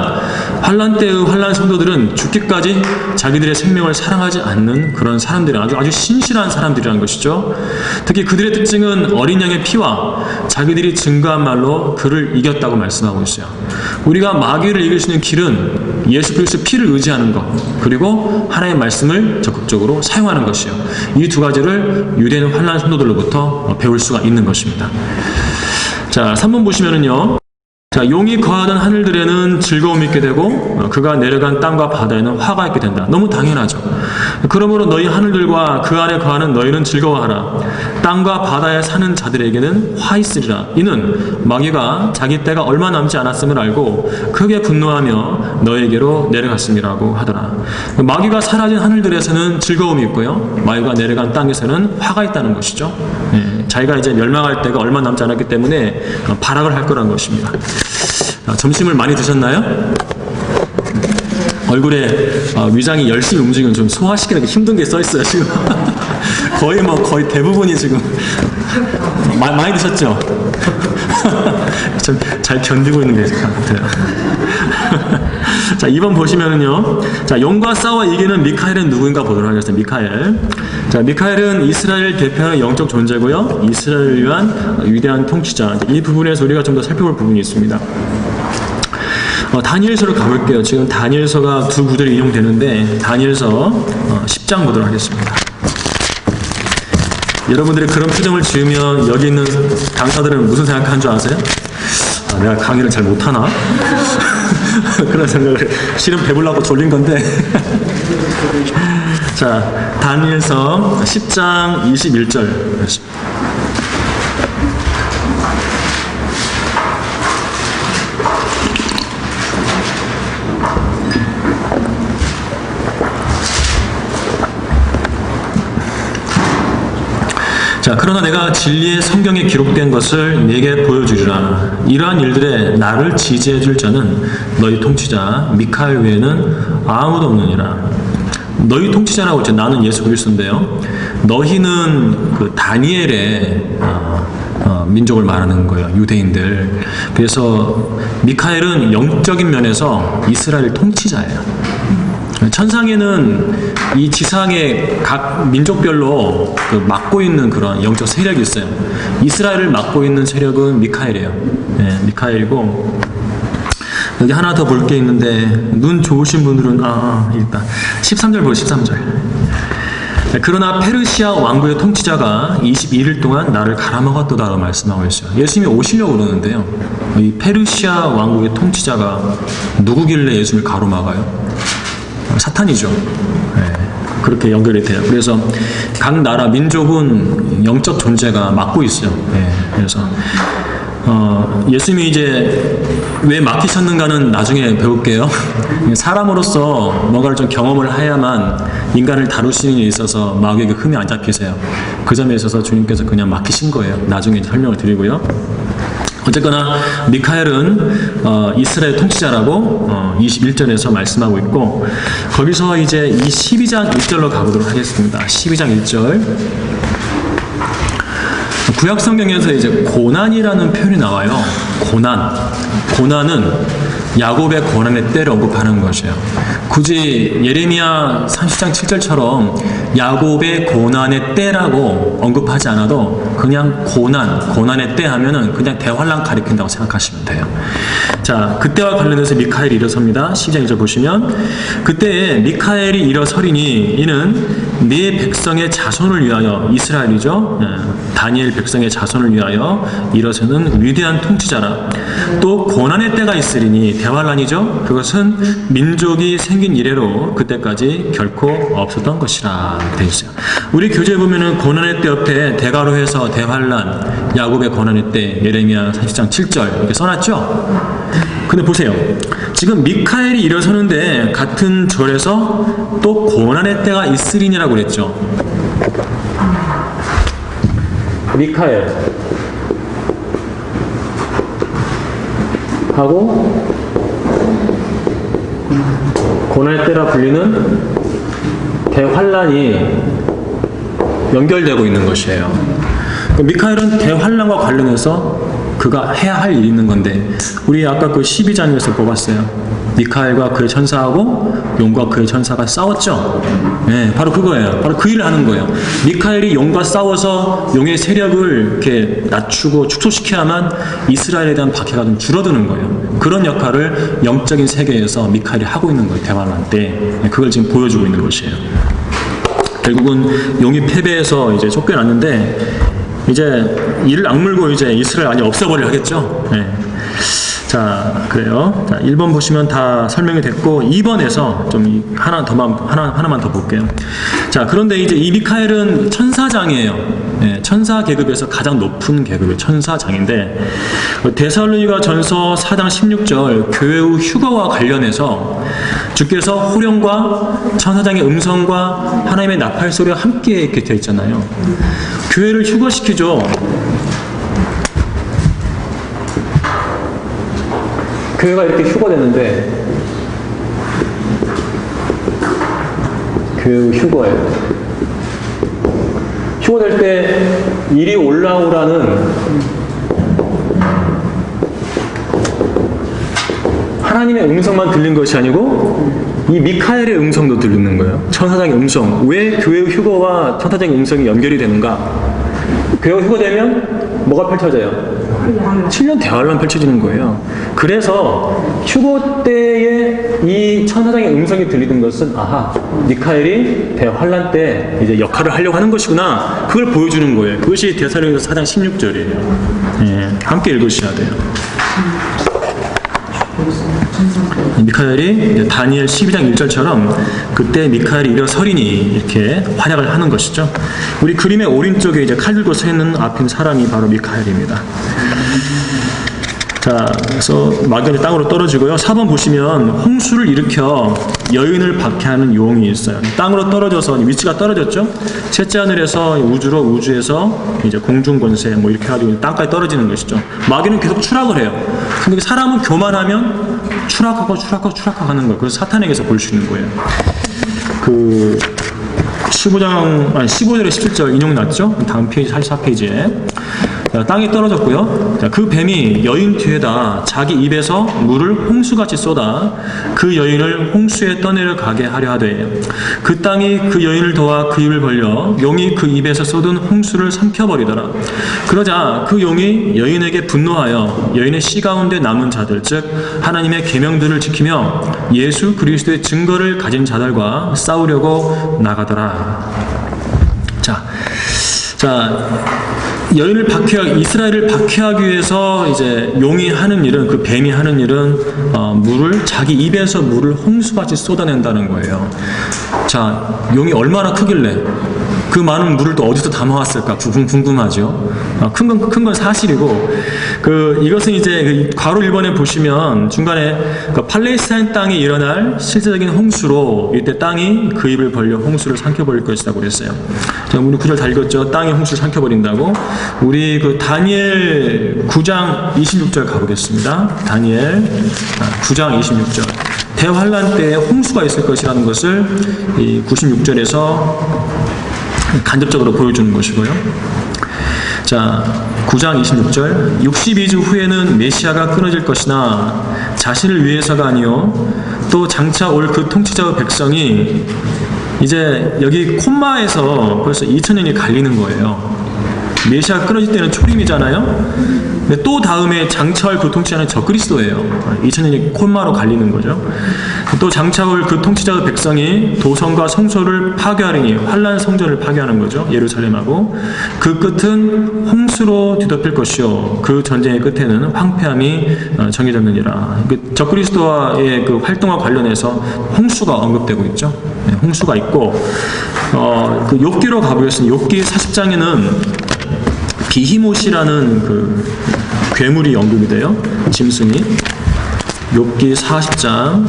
[SPEAKER 1] 환란 때의 환란 성도들은 죽기까지 자기들의 생명을 사랑하지 않는 그런 사람들이 아주 신실한 사람들이라는 것이죠. 특히 그들의 특징은 어린 양의 피와 자기들이 증거한 말로 그를 이겼다고 말씀하고 있어요. 우리가 마귀를 이길 수 있는 길은 예수 그리스도의 피를 의지하는 것, 그리고 하나님의 말씀을 적극적으로 사용하는 것이요. 이 두 가지를 유대인 환란 성도들로부터 배울 수가 있는 것입니다. 자, 3번 보시면은요. 자, 용이 거하던 하늘들에는 즐거움이 있게 되고 그가 내려간 땅과 바다에는 화가 있게 된다. 너무 당연하죠. 그러므로 너희 하늘들과 그 안에 거하는 너희는 즐거워하라. 땅과 바다에 사는 자들에게는 화 있으리라. 이는 마귀가 자기 때가 얼마 남지 않았음을 알고 크게 분노하며 너에게로 내려갔음이라고 하더라. 마귀가 사라진 하늘들에서는 즐거움이 있고요, 마귀가 내려간 땅에서는 화가 있다는 것이죠. 자기가 이제 멸망할 때가 얼마 남지 않았기 때문에 발악을 할 거라는 것입니다. 점심을 많이 드셨나요? 얼굴에 위장이 열심히 움직이면 좀 소화시키는 게 힘든 게 써있어요, 지금. 거의 대부분이 지금. 많이 드셨죠? 좀 잘 견디고 있는 게 같아요. 자, 2번 보시면은요. 자, 용과 싸워 이기는 미카엘은 누구인가 보도록 하겠습니다. 미카엘. 자, 미카엘은 이스라엘을 대표하는 영적 존재고요, 이스라엘을 위한 위대한 통치자. 이 부분에서 우리가 좀 더 살펴볼 부분이 있습니다. 다니엘서로 가볼게요. 지금 다니엘서가 두 구절이 인용되는데 다니엘서 10장 보도록 하겠습니다. 여러분들이 그런 표정을 지으면 여기 있는 강사들은 무슨 생각하는 줄 아세요? 내가 강의를 잘 못하나? 그런 생각을, 실은 배불라고 졸린 건데. 자, 다니엘서 10장 21절. 자, 그러나 내가 진리의 성경에 기록된 것을 네게 보여주리라. 이러한 일들에 나를 지지해 줄 자는 너희 통치자 미카엘 외에는 아무도 없느니라. 너희 통치자라고 했죠. 나는 예수 그리스도인데요. 너희는 그 다니엘의 민족을 말하는 거예요. 유대인들. 그래서 미카엘은 영적인 면에서 이스라엘 통치자예요. 천상에는 이 지상의 각 민족별로 맡고 있는 그런 영적 세력이 있어요. 이스라엘을 맡고 있는 세력은 미카엘이에요. 네, 미카엘이고, 여기 하나 더 볼 게 있는데 눈 좋으신 분들은 일단 13절 보세요. 13절. 그러나 페르시아 왕국의 통치자가 22일 동안 나를 갈아먹었도다라고 말씀하고 있어요. 예수님이 오시려고 그러는데요, 이 페르시아 왕국의 통치자가 누구길래 예수님을 가로막아요? 사탄이죠. 네. 그렇게 연결이 돼요. 그래서 각 나라 민족은 영적 존재가 맞고 있어요. 그래서 예수님이 이제 왜 막히셨는가는 나중에 배울게요. 사람으로서 뭔가를 좀 경험을 해야만 인간을 다루시는 데 있어서 마귀에게 흠이 안 잡히세요. 그 점에 있어서 주님께서 그냥 막히신 거예요. 나중에 설명을 드리고요. 어쨌거나 미카엘은 이스라엘 통치자라고 21절에서 말씀하고 있고, 거기서 이제 이 12장 1절로 가보도록 하겠습니다. 12장 1절. 구약 성경에서 이제 고난이라는 표현이 나와요. 고난은 야곱의 고난의 때를 언급하는 것이에요. 굳이 예레미야 30장 7절처럼 야곱의 고난의 때라고 언급하지 않아도 그냥 고난의 때 하면은 그냥 대환란 가리킨다고 생각하시면 돼요. 자, 그때와 관련해서 미카엘이 일어섭니다. 12장 1절 보시면, 그때에 미카엘이 일어서리니 이는 네 백성의 자손을 위하여, 이스라엘이죠. 다니엘 백성의 자손을 위하여 일어서는 위대한 통치자라. 또 고난의 때가 있으리니, 대환란이죠. 그것은 민족이 생긴 이래로 그때까지 결코 없었던 것이라 되어 있어요. 우리 교재에 보면은 고난의 때 옆에 대가로 해서 대환란, 야곱의 고난의 때, 예레미야 30장 7절 이렇게 써놨죠. 근데 보세요. 지금 미카엘이 일어서는데 같은 절에서 또 고난의 때가 있으리니라고 그랬죠. 미카엘 하고 고난의 때라 불리는 대환란이 연결되고 있는 것이에요. 미카엘은 대환란과 관련해서 그가 해야 할 일이 있는 건데, 우리 아까 그 12장에서 뽑았어요. 미카엘과 그의 천사하고 용과 그의 천사가 싸웠죠. 바로 그거예요. 바로 그 일을 하는 거예요. 미카엘이 용과 싸워서 용의 세력을 이렇게 낮추고 축소시켜야만 이스라엘에 대한 박해가 좀 줄어드는 거예요. 그런 역할을 영적인 세계에서 미카엘이 하고 있는 거예요. 대환란 때. 그걸 지금 보여주고 있는 것이에요. 결국은 용이 패배해서 이제 쫓겨났는데, 이제 이를 악물고 이제 이스라엘 완전히 없애버리려 하겠죠. 자, 그래요. 자, 1번 보시면 다 설명이 됐고, 2번에서 좀 하나만 더 볼게요. 자, 그런데 이제 이 미카엘은 천사장이에요. 천사 계급에서 가장 높은 계급의 천사장인데, 데살로니가 전서 4장 16절 교회 후 휴거와 관련해서 주께서 호령과 천사장의 음성과 하나님의 나팔 소리와 함께 이렇게 되어 있잖아요. 교회를 휴거시키죠. 교회가 이렇게 휴거되는데, 교회 휴거예요. 휴거될 때 이리 올라오라는 하나님의 음성만 들린 것이 아니고 이 미카엘의 음성도 들리는 거예요. 천사장의 음성. 왜 교회 휴거와 천사장의 음성이 연결이 되는가? 교회가 휴거되면 뭐가 펼쳐져요? 7년 대환란 펼쳐지는 거예요. 그래서 휴거 때에 이 천사장의 음성이 들리는 것은, 아하, 미카엘이 대환란 때 이제 역할을 하려고 하는 것이구나. 그걸 보여주는 거예요. 그것이 데살로니가서 4장 16절이에요. 함께 읽으셔야 돼요. 미카엘이 다니엘 12장 1절처럼 그때 미카엘이 일어서리니 이렇게 활약을 하는 것이죠. 우리 그림의 오른쪽에 이제 칼 들고 서 있는 앞에 있는 사람이 바로 미카엘입니다. 자, 그래서 마귀가 땅으로 떨어지고요. 4번 보시면 홍수를 일으켜 여인을 박해하는 용이 있어요. 땅으로 떨어져서 위치가 떨어졌죠. 셋째 하늘에서 우주로, 우주에서 이제 공중 권세 뭐 이렇게 해가지고 땅까지 떨어지는 것이죠. 마귀는 계속 추락을 해요. 근데 사람은 교만하면 추락하고 하는 거예요. 그래서 사탄에게서 볼 수 있는 거예요. 그 15절에 17절 인용 났죠? 다음 페이지 44페이지에. 땅이 떨어졌고요. 자, 그 뱀이 여인 뒤에다 자기 입에서 물을 홍수같이 쏟아 그 여인을 홍수에 떠내려 가게 하려 하되, 그 땅이 그 여인을 도와 그 입을 벌려 용이 그 입에서 쏟은 홍수를 삼켜버리더라. 그러자 그 용이 여인에게 분노하여 여인의 씨 가운데 남은 자들, 즉 하나님의 계명들을 지키며 예수 그리스도의 증거를 가진 자들과 싸우려고 나가더라. 자, 이스라엘을 박해하기 위해서 이제 용이 하는 일은, 그 뱀이 하는 일은 자기 입에서 물을 홍수같이 쏟아낸다는 거예요. 자, 용이 얼마나 크길래 그 많은 물을 또 어디서 담아왔을까 궁금하죠. 큰 건 사실이고, 이것은 이제 괄호 1번에 보시면 중간에 팔레스타인 땅에 일어날 실제적인 홍수로 이때 땅이 그 입을 벌려 홍수를 삼켜버릴 것이라고 그랬어요. 자, 우리 구절 다 읽었죠. 땅이 홍수를 삼켜버린다고. 우리 다니엘 9장 26절 가보겠습니다. 다니엘 9장 26절. 대환란 때에 홍수가 있을 것이라는 것을 이 96절에서 간접적으로 보여주는 것이고요. 자, 9장 26절. 62주 후에는 메시아가 끊어질 것이나 자신을 위해서가 아니요 또 장차 올 그 통치자의 백성이, 이제 여기 콤마에서 벌써 2000년이 갈리는 거예요. 메시아가 끊어질 때는 초림이잖아요. 근데 또 다음에 장차올 그 통치자는 적그리스도예요. 2000년이 콤마로 갈리는 거죠. 또 장차올 그 통치자의 백성이 도성과 성소를 파괴하리니, 환난 성전을 파괴하는 거죠. 예루살렘하고. 그 끝은 홍수로 뒤덮일 것이요 그 전쟁의 끝에는 황폐함이 정해졌느니라. 적그리스도와의 그 활동과 관련해서 홍수가 언급되고 있죠. 네, 홍수가 있고, 욥기로 가보겠습니다. 욥기 40장에는 비히못이라는 괴물이 언급이 돼요. 짐승이. 욥기 40장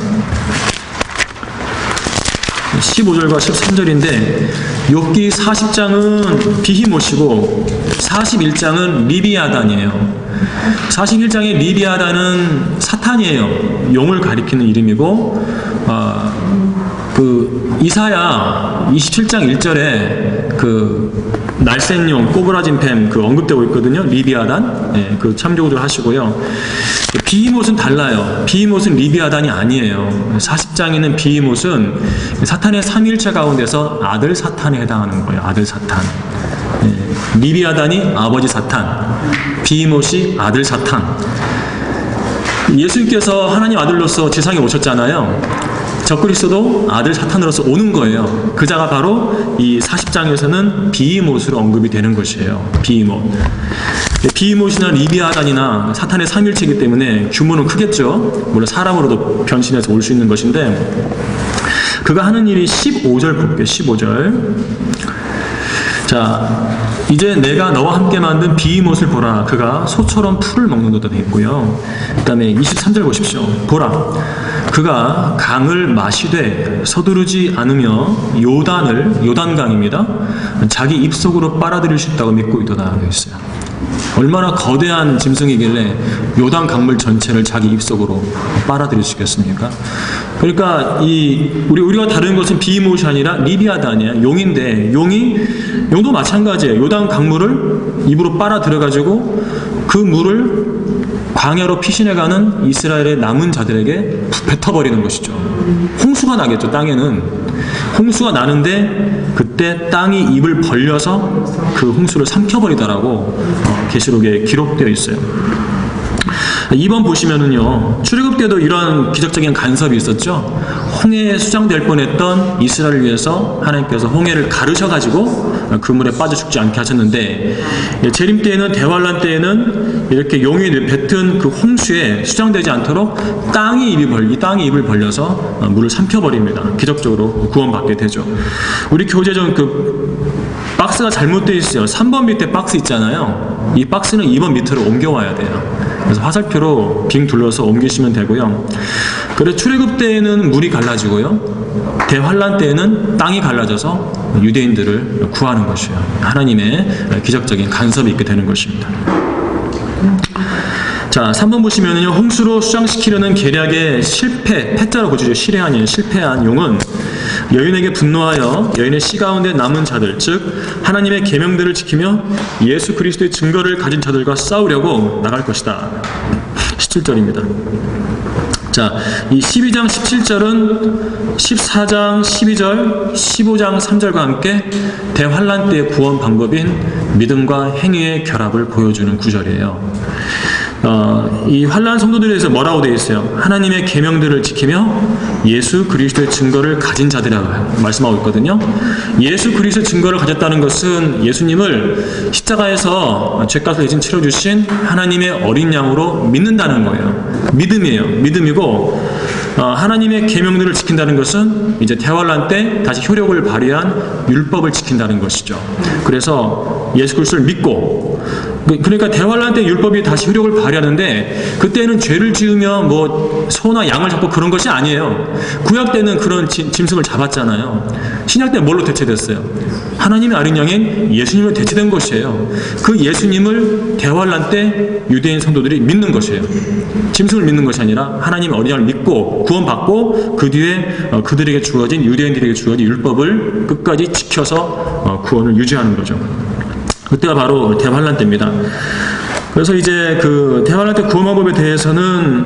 [SPEAKER 1] 15절과 13절인데, 욥기 40장은 비히못이고 41장은 리비아단이에요. 41장의 리비아단은 사탄이에요. 용을 가리키는 이름이고, 이사야 27장 1절에 날쌘용, 꼬부라진 뱀 언급되고 있거든요. 리비아단. 네, 참조를 하시고요. 비히못은 달라요. 비히못은 리비아단이 아니에요. 40장에는 비히못은 사탄의 삼위일체 가운데서 아들 사탄에 해당하는 거예요. 아들 사탄. 네, 리비아단이 아버지 사탄, 비히못이 아들 사탄. 예수님께서 하나님 아들로서 지상에 오셨잖아요. 적그리스도도 아들 사탄으로서 오는 거예요. 그 자가 바로 이 40장에서는 비히못으로 언급이 되는 것이에요. 비히못. 비히못이나 리비아단이나 사탄의 삼일체이기 때문에 규모는 크겠죠. 물론 사람으로도 변신해서 올 수 있는 것인데, 그가 하는 일이 15절 볼게요. 15절. 자, 이제 내가 너와 함께 만든 비히못을 보라. 그가 소처럼 풀을 먹는도다 되어 있고요. 그 다음에 23절 보십시오. 보라. 그가 강을 마시되 서두르지 않으며 요단강입니다. 자기 입속으로 빨아들일 수 있다고 믿고 있도다 되어 있어요. 얼마나 거대한 짐승이길래 요단 강물 전체를 자기 입속으로 빨아들일 수 있겠습니까? 그러니까 우리가 다루는 것은 비히못이 아니라 리비아단이야. 용인데, 용도 마찬가지예요. 요단 강물을 입으로 빨아 들여가지고 그 물을 광야로 피신해가는 이스라엘의 남은 자들에게 뱉어버리는 것이죠. 홍수가 나겠죠. 땅에는 홍수가 나는데 그때 땅이 입을 벌려서 그 홍수를 삼켜버리더라고 계시록에 기록되어 있어요. 2번 보시면은요, 출애굽 때도 이런 기적적인 간섭이 있었죠. 홍해에 수장될 뻔했던 이스라엘을 위해서 하나님께서 홍해를 가르셔가지고 그 물에 빠져 죽지 않게 하셨는데, 재림 때에는, 대환란 때에는 이렇게 용이 뱉은 그 홍수에 수장되지 않도록 땅이 입을 벌려서 물을 삼켜버립니다. 기적적으로 구원받게 되죠. 우리 교재전 박스가 잘못되어 있어요. 3번 밑에 박스 있잖아요. 이 박스는 2번 밑으로 옮겨와야 돼요. 그래서 화살표로 빙 둘러서 옮기시면 되고요. 그래서 출애굽 때에는 물이 갈라지고요, 대환란 때에는 땅이 갈라져서 유대인들을 구하는 것이에요. 하나님의 기적적인 간섭이 있게 되는 것입니다. 자, 3번 보시면은요, 홍수로 수장시키려는 계략의 패자로 보시죠. 실패한 용은 여인에게 분노하여 여인의 씨 가운데 남은 자들, 즉 하나님의 계명들을 지키며 예수 그리스도의 증거를 가진 자들과 싸우려고 나갈 것이다. 17절입니다. 자, 이 12장 17절은 14장 12절, 15장 3절과 함께 대환란 때의 구원 방법인 믿음과 행위의 결합을 보여주는 구절이에요. 이 환난 성도들에 대해서 뭐라고 되어 있어요? 하나님의 계명들을 지키며 예수 그리스도의 증거를 가진 자들이라고 말씀하고 있거든요. 예수 그리스도의 증거를 가졌다는 것은 예수님을 십자가에서 죄값을 대신 치러주신 하나님의 어린 양으로 믿는다는 거예요. 믿음이에요. 믿음이고, 하나님의 계명들을 지킨다는 것은 이제 대환란 때 다시 효력을 발휘한 율법을 지킨다는 것이죠. 그래서 예수 그리스도를 믿고, 그러니까 대환란 때 율법이 다시 효력을 발휘하는데, 그때는 죄를 지으며 뭐 소나 양을 잡고 그런 것이 아니에요. 구약 때는 그런 짐승을 잡았잖아요. 신약 때는 뭘로 대체됐어요? 하나님의 어린 양인 예수님으로 대체된 것이에요. 그 예수님을 대환란 때 유대인 성도들이 믿는 것이에요. 짐승을 믿는 것이 아니라 하나님의 어린 양을 믿고 구원받고, 그 뒤에 그들에게 주어진, 유대인들에게 주어진 율법을 끝까지 지켜서 구원을 유지하는 거죠. 그때가 바로 대환란 때입니다. 그래서 이제 그 대환란 때 구원 방법에 대해서는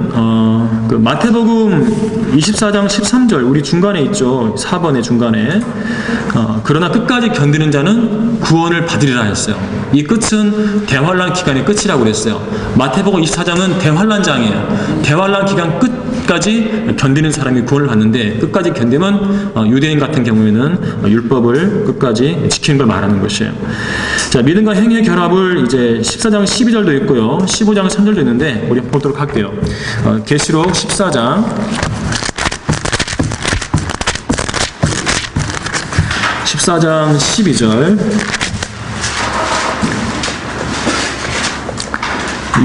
[SPEAKER 1] 그 마태복음 24장 13절, 우리 중간에 있죠. 4번의 중간에, 그러나 끝까지 견디는 자는 구원을 받으리라 했어요. 이 끝은 대환란 기간의 끝이라고 그랬어요. 마태복음 24장은 대환란장이에요. 대환란 기간 끝까지 견디는 사람이 구원을 받는데, 끝까지 견디면 유대인 같은 경우에는 율법을 끝까지 지키는 걸 말하는 것이에요. 자, 믿음과 행위의 결합을 이제 14장 12절도 있고요, 15장 3절도 있는데 우리 보도록 할게요. 계시록 14장 12절,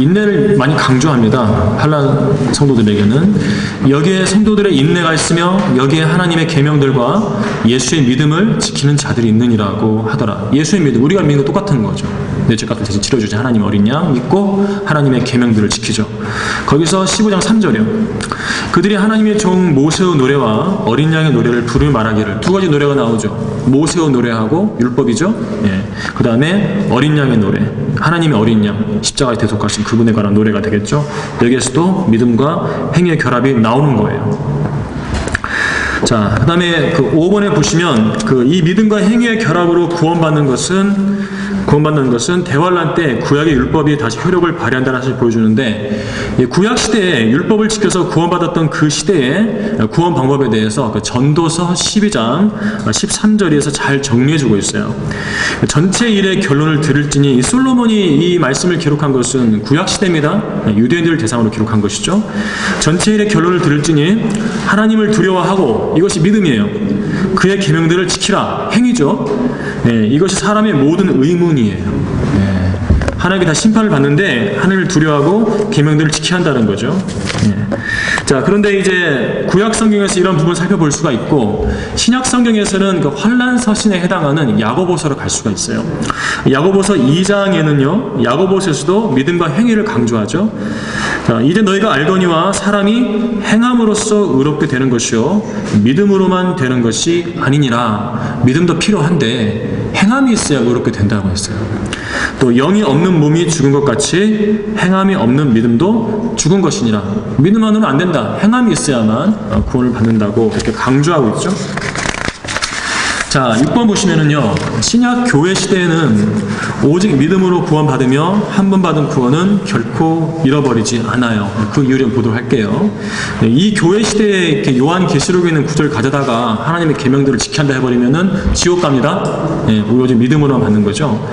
[SPEAKER 1] 인내를 많이 강조합니다. 환난 성도들에게는. 여기에 성도들의 인내가 있으며 여기에 하나님의 계명들과 예수의 믿음을 지키는 자들이 있느니라고 하더라. 예수의 믿음, 우리가 믿는 거 똑같은 거죠. 내 죄값을 대신 치러주신 하나님 어린 양 믿고 하나님의 계명들을 지키죠. 거기서 15장 3절이요. 그들이 하나님의 종 모세의 노래와 어린 양의 노래를 부르며 말하기를. 두 가지 노래가 나오죠. 모세의 노래하고 율법이죠. 예. 그 다음에 어린 양의 노래, 하나님의 어린 양, 십자가에 대속하신 그분에 관한 노래가 되겠죠. 여기에서도 믿음과 행위의 결합이 나오는 거예요. 자, 그 다음에 그 5번에 보시면 이 믿음과 행위의 결합으로 구원받는 것은 대환란 때 구약의 율법이 다시 효력을 발휘한다는 사실을 보여주는데, 구약 시대에 율법을 지켜서 구원받았던 그 시대의 구원 방법에 대해서 그 전도서 12장 13절에서 잘 정리해주고 있어요. 전체 일의 결론을 들을지니, 솔로몬이 이 말씀을 기록한 것은 구약 시대입니다. 유대인들을 대상으로 기록한 것이죠. 전체 일의 결론을 들을지니 하나님을 두려워하고, 이것이 믿음이에요. 그의 계명들을 지키라, 행위죠. 네, 이것이 사람의 모든 의문이에요. 네, 하나님께 다 심판을 받는데 하나님을 두려워하고 계명들을 지켜야 한다는 거죠. 네. 자, 그런데 이제 구약 성경에서 이런 부분을 살펴볼 수가 있고, 신약 성경에서는 그 환난 서신에 해당하는 야고보서로 갈 수가 있어요. 야고보서 2장에는요, 야고보서에서도 믿음과 행위를 강조하죠. 자, 이제 너희가 알거니와 사람이 행함으로써 의롭게 되는 것이요 믿음으로만 되는 것이 아니니라. 믿음도 필요한데 행함이 있어야 의롭게 된다고 했어요. 또 영이 없는 몸이 죽은 것 같이 행함이 없는 믿음도 죽은 것이니라. 믿음만으로는 안 된다. 행함이 있어야만 구원을 받는다고 이렇게 강조하고 있죠. 자, 6번 보시면은요, 신약 교회 시대에는 오직 믿음으로 구원받으며 한 번 받은 구원은 결코 잃어버리지 않아요. 그 이유를 보도록 할게요. 이 교회 시대에 이렇게 요한 계시록에 있는 구절을 가져다가 하나님의 계명들을 지킨다 해버리면은 지옥 갑니다. 네, 오직 믿음으로만 받는 거죠.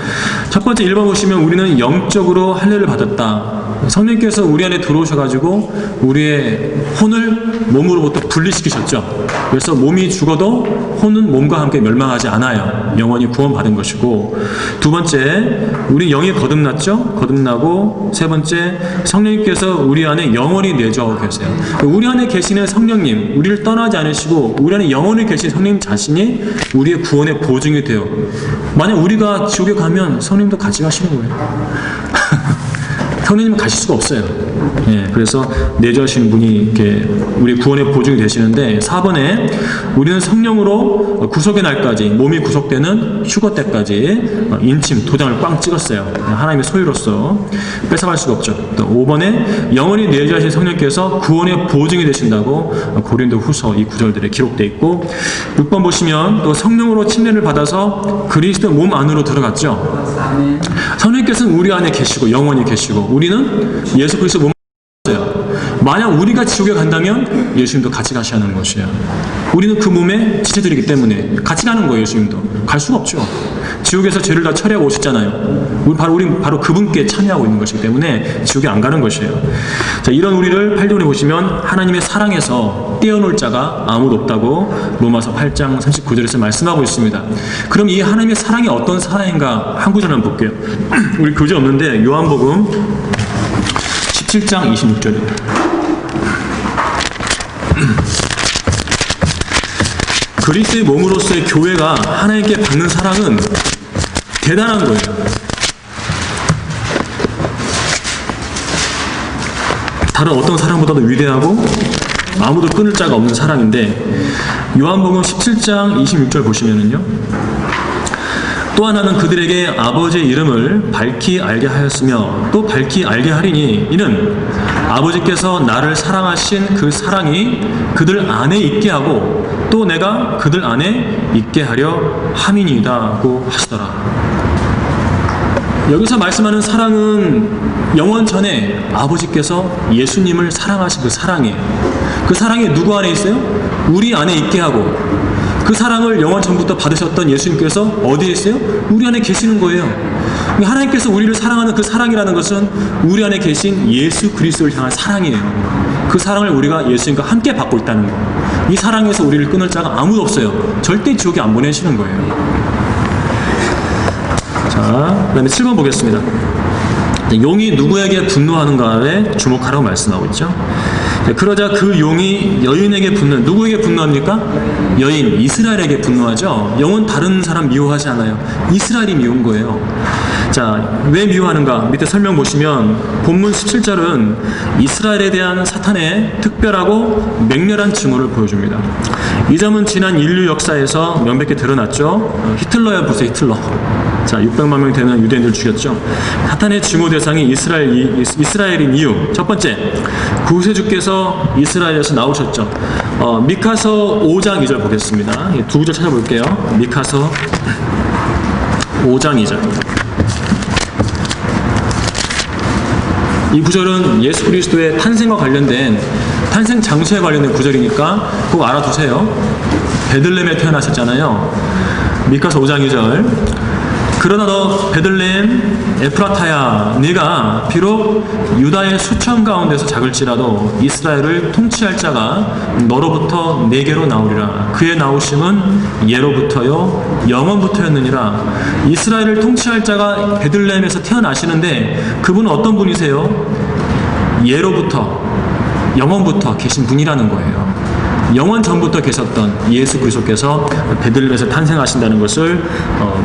[SPEAKER 1] 첫 번째 1번 보시면 우리는 영적으로 할례를 받았다. 성령께서 우리 안에 들어오셔가지고 우리의 혼을 몸으로부터 분리시키셨죠. 그래서 몸이 죽어도 혼은 몸과 함께 멸망하지 않아요. 영원히 구원받은 것이고, 두 번째, 우리 영이 거듭났죠. 거듭나고, 세 번째, 성령님께서 우리 안에 영원히 내주하고 계세요. 우리 안에 계시는 성령님, 우리를 떠나지 않으시고 우리 안에 영원히 계신 성령님 자신이 우리의 구원의 보증이 돼요. 만약 우리가 지옥에 가면 성령님도 같이 가시는 거예요. 성령님은 가실 수가 없어요. 예, 그래서 내주하신 분이 이렇게 우리 구원의 보증이 되시는데 4번에 우리는 성령으로 구속의 날까지 몸이 구속되는 휴거 때까지 인침 도장을 꽝 찍었어요. 하나님의 소유로서 뺏어갈 수가 없죠. 또 5번에 영원히 내주하신 성령께서 구원의 보증이 되신다고 고린도후서 이 구절들에 기록되어 있고 6번 보시면 또 성령으로 침례를 받아서 그리스도 몸 안으로 들어갔죠. 성령께서는 우리 안에 계시고 영원히 계시고 우리는 예수 그리스도 몸 안에 있어요. 만약 우리가 지옥에 간다면 예수님도 같이 가셔야 하는 것이에요. 우리는 그 몸의 지체들이기 때문에 같이 가는 거예요. 예수님도 갈 수가 없죠. 지옥에서 죄를 다 처리하고 오셨잖아요. 우리 바로 그분께 참여하고 있는 것이기 때문에 지옥에 안 가는 것이에요. 자, 이런 우리를 8절에 보시면 하나님의 사랑에서 떼어놓을 자가 아무도 없다고 로마서 8장 39절에서 말씀하고 있습니다. 그럼 이 하나님의 사랑이 어떤 사랑인가 한 구절만 볼게요. 우리 교재 없는데 요한복음 17장 26절입니다. 그리스도의 몸으로서의 교회가 하나님께 받는 사랑은 대단한 거예요. 다른 어떤 사랑보다도 위대하고 아무도 끊을 자가 없는 사랑인데 요한복음 17장 26절 보시면은요. 또 하나는 그들에게 아버지의 이름을 밝히 알게 하였으며 또 밝히 알게 하리니 이는 아버지께서 나를 사랑하신 그 사랑이 그들 안에 있게 하고 또 내가 그들 안에 있게 하려 함이니이다고 하시더라. 여기서 말씀하는 사랑은 영원 전에 아버지께서 예수님을 사랑하신 그 사랑이에요. 그 사랑이 누구 안에 있어요? 우리 안에 있게 하고 그 사랑을 영원 전부터 받으셨던 예수님께서 어디에 있어요? 우리 안에 계시는 거예요. 하나님께서 우리를 사랑하는 그 사랑이라는 것은 우리 안에 계신 예수 그리스도를 향한 사랑이에요. 그 사랑을 우리가 예수님과 함께 받고 있다는 거. 이 사랑에서 우리를 끊을 자가 아무도 없어요. 절대 지옥에 안 보내시는 거예요. 자, 그 다음에 7번 보겠습니다. 용이 누구에게 분노하는가에 주목하라고 말씀하고 있죠. 그러자 그 용이 여인에게 누구에게 분노합니까? 여인, 이스라엘에게 분노하죠. 영은 다른 사람 미워하지 않아요. 이스라엘이 미운 거예요. 자, 왜 미워하는가? 밑에 설명 보시면 본문 17절은 이스라엘에 대한 사탄의 특별하고 맹렬한 증오를 보여줍니다. 이 점은 지난 인류 역사에서 명백히 드러났죠. 히틀러야 보세요, 히틀러. 자, 600만 명 되는 유대인들 죽였죠. 사탄의 증오 대상이 이스라엘인 이유. 첫 번째, 구세주께서 이스라엘에서 나오셨죠. 미카서 5장 2절 보겠습니다. 두 구절 찾아볼게요. 미카서 5장 2절. 이 구절은 예수 그리스도의 탄생과 관련된 탄생 장소에 관련된 구절이니까 꼭 알아두세요. 베들레헴에 태어나셨잖아요. 미카서 5장 2절. 그러나 너 베들레헴 에프라타야, 네가 비록 유다의 수천 가운데서 작을지라도 이스라엘을 통치할 자가 너로부터 내게로 나오리라. 그의 나오심은 예로부터요 영원부터였느니라. 이스라엘을 통치할 자가 베들레헴에서 태어나시는데 그분은 어떤 분이세요? 예로부터 영원부터 계신 분이라는 거예요. 영원 전부터 계셨던 예수 그리스도께서 베들레헴에서 탄생하신다는 것을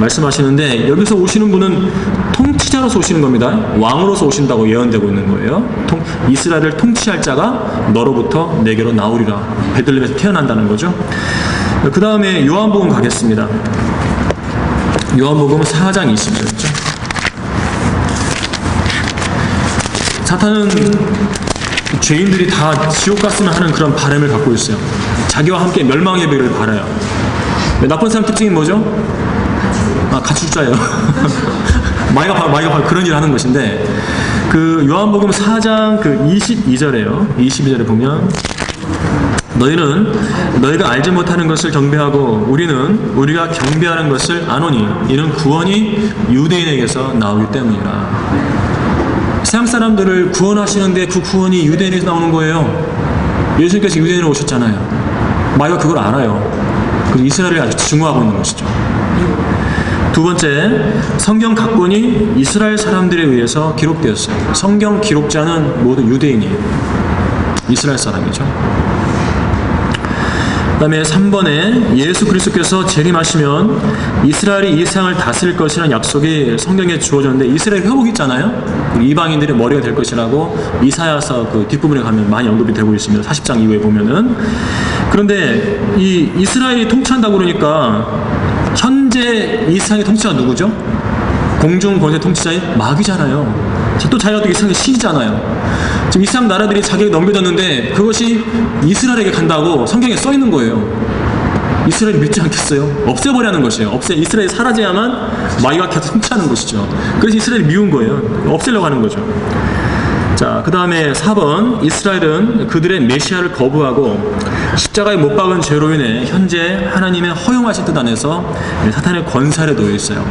[SPEAKER 1] 말씀하시는데, 여기서 오시는 분은 통치자로서 오시는 겁니다. 왕으로서 오신다고 예언되고 있는 거예요. 이스라엘을 통치할 자가 너로부터 내게로 나오리라. 베들레헴에서 태어난다는 거죠. 그 다음에 요한복음 가겠습니다. 요한복음 4장 20절이죠. 사탄은 죄인들이 다 지옥 갔으면 하는 그런 바람을 갖고 있어요. 자기와 함께 멸망의 배를 바라요. 나쁜 사람 특징이 뭐죠? 가축자예요. 마이가 그런 일을 하는 것인데, 그 요한복음 4장 그 22절에요. 22절에 보면 너희는 너희가 알지 못하는 것을 경배하고 우리가 경배하는 것을 아노니 이는 구원이 유대인에게서 나오기 때문이라. 세상 사람들을 구원하시는데 그 구원이 유대인에서 나오는 거예요. 예수님께서 유대인으로 오셨잖아요. 마이가 그걸 알아요. 그래서 이스라엘을 아주 증오하고 있는 것이죠. 두 번째, 성경 각본이 이스라엘 사람들에 의해서 기록되었어요. 성경 기록자는 모두 유대인이에요. 이스라엘 사람이죠. 그다음에 3번에 예수 그리스도께서 재림하시면 이스라엘이 이 세상을 다스릴 것이라는 약속이 성경에 주어졌는데 이스라엘 회복 있잖아요. 이방인들의 머리가 될 것이라고 이사야서 그 뒷부분에 가면 많이 언급이 되고 있습니다. 40장 이후에 보면은. 그런데 이 이스라엘이 통치한다고 그러니까 현재 이 세상의 통치가 누구죠? 공중 권세 통치자의 마귀잖아요. 또 자기가 또 이스라엘의 신이잖아요. 지금 이스라엘 나라들이 자기에게 넘겨졌는데 그것이 이스라엘에게 간다고 성경에 써 있는 거예요. 이스라엘이 믿지 않겠어요? 없애버리는 것이에요. 이스라엘이 사라져야만 마귀가 계속 통치하는 것이죠. 그래서 이스라엘이 미운 거예요. 없애려고 하는 거죠. 자, 그 다음에 4번 이스라엘은 그들의 메시아를 거부하고 십자가에 못 박은 죄로 인해 현재 하나님의 허용하신 뜻 안에서 사탄의 권세 아래 놓여 있어요.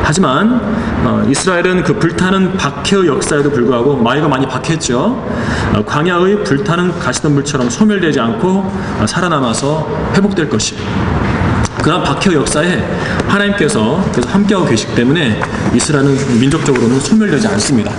[SPEAKER 1] 하지만 이스라엘은 그 불타는 박해의 역사에도 불구하고 마귀가 많이 박했죠. 광야의 불타는 가시덤불처럼 소멸되지 않고 살아남아서 회복될 것이에요. 그런 박해의 역사에 하나님께서 계속 함께하고 계시기 때문에 이스라엘은 민족적으로는 소멸되지 않습니다.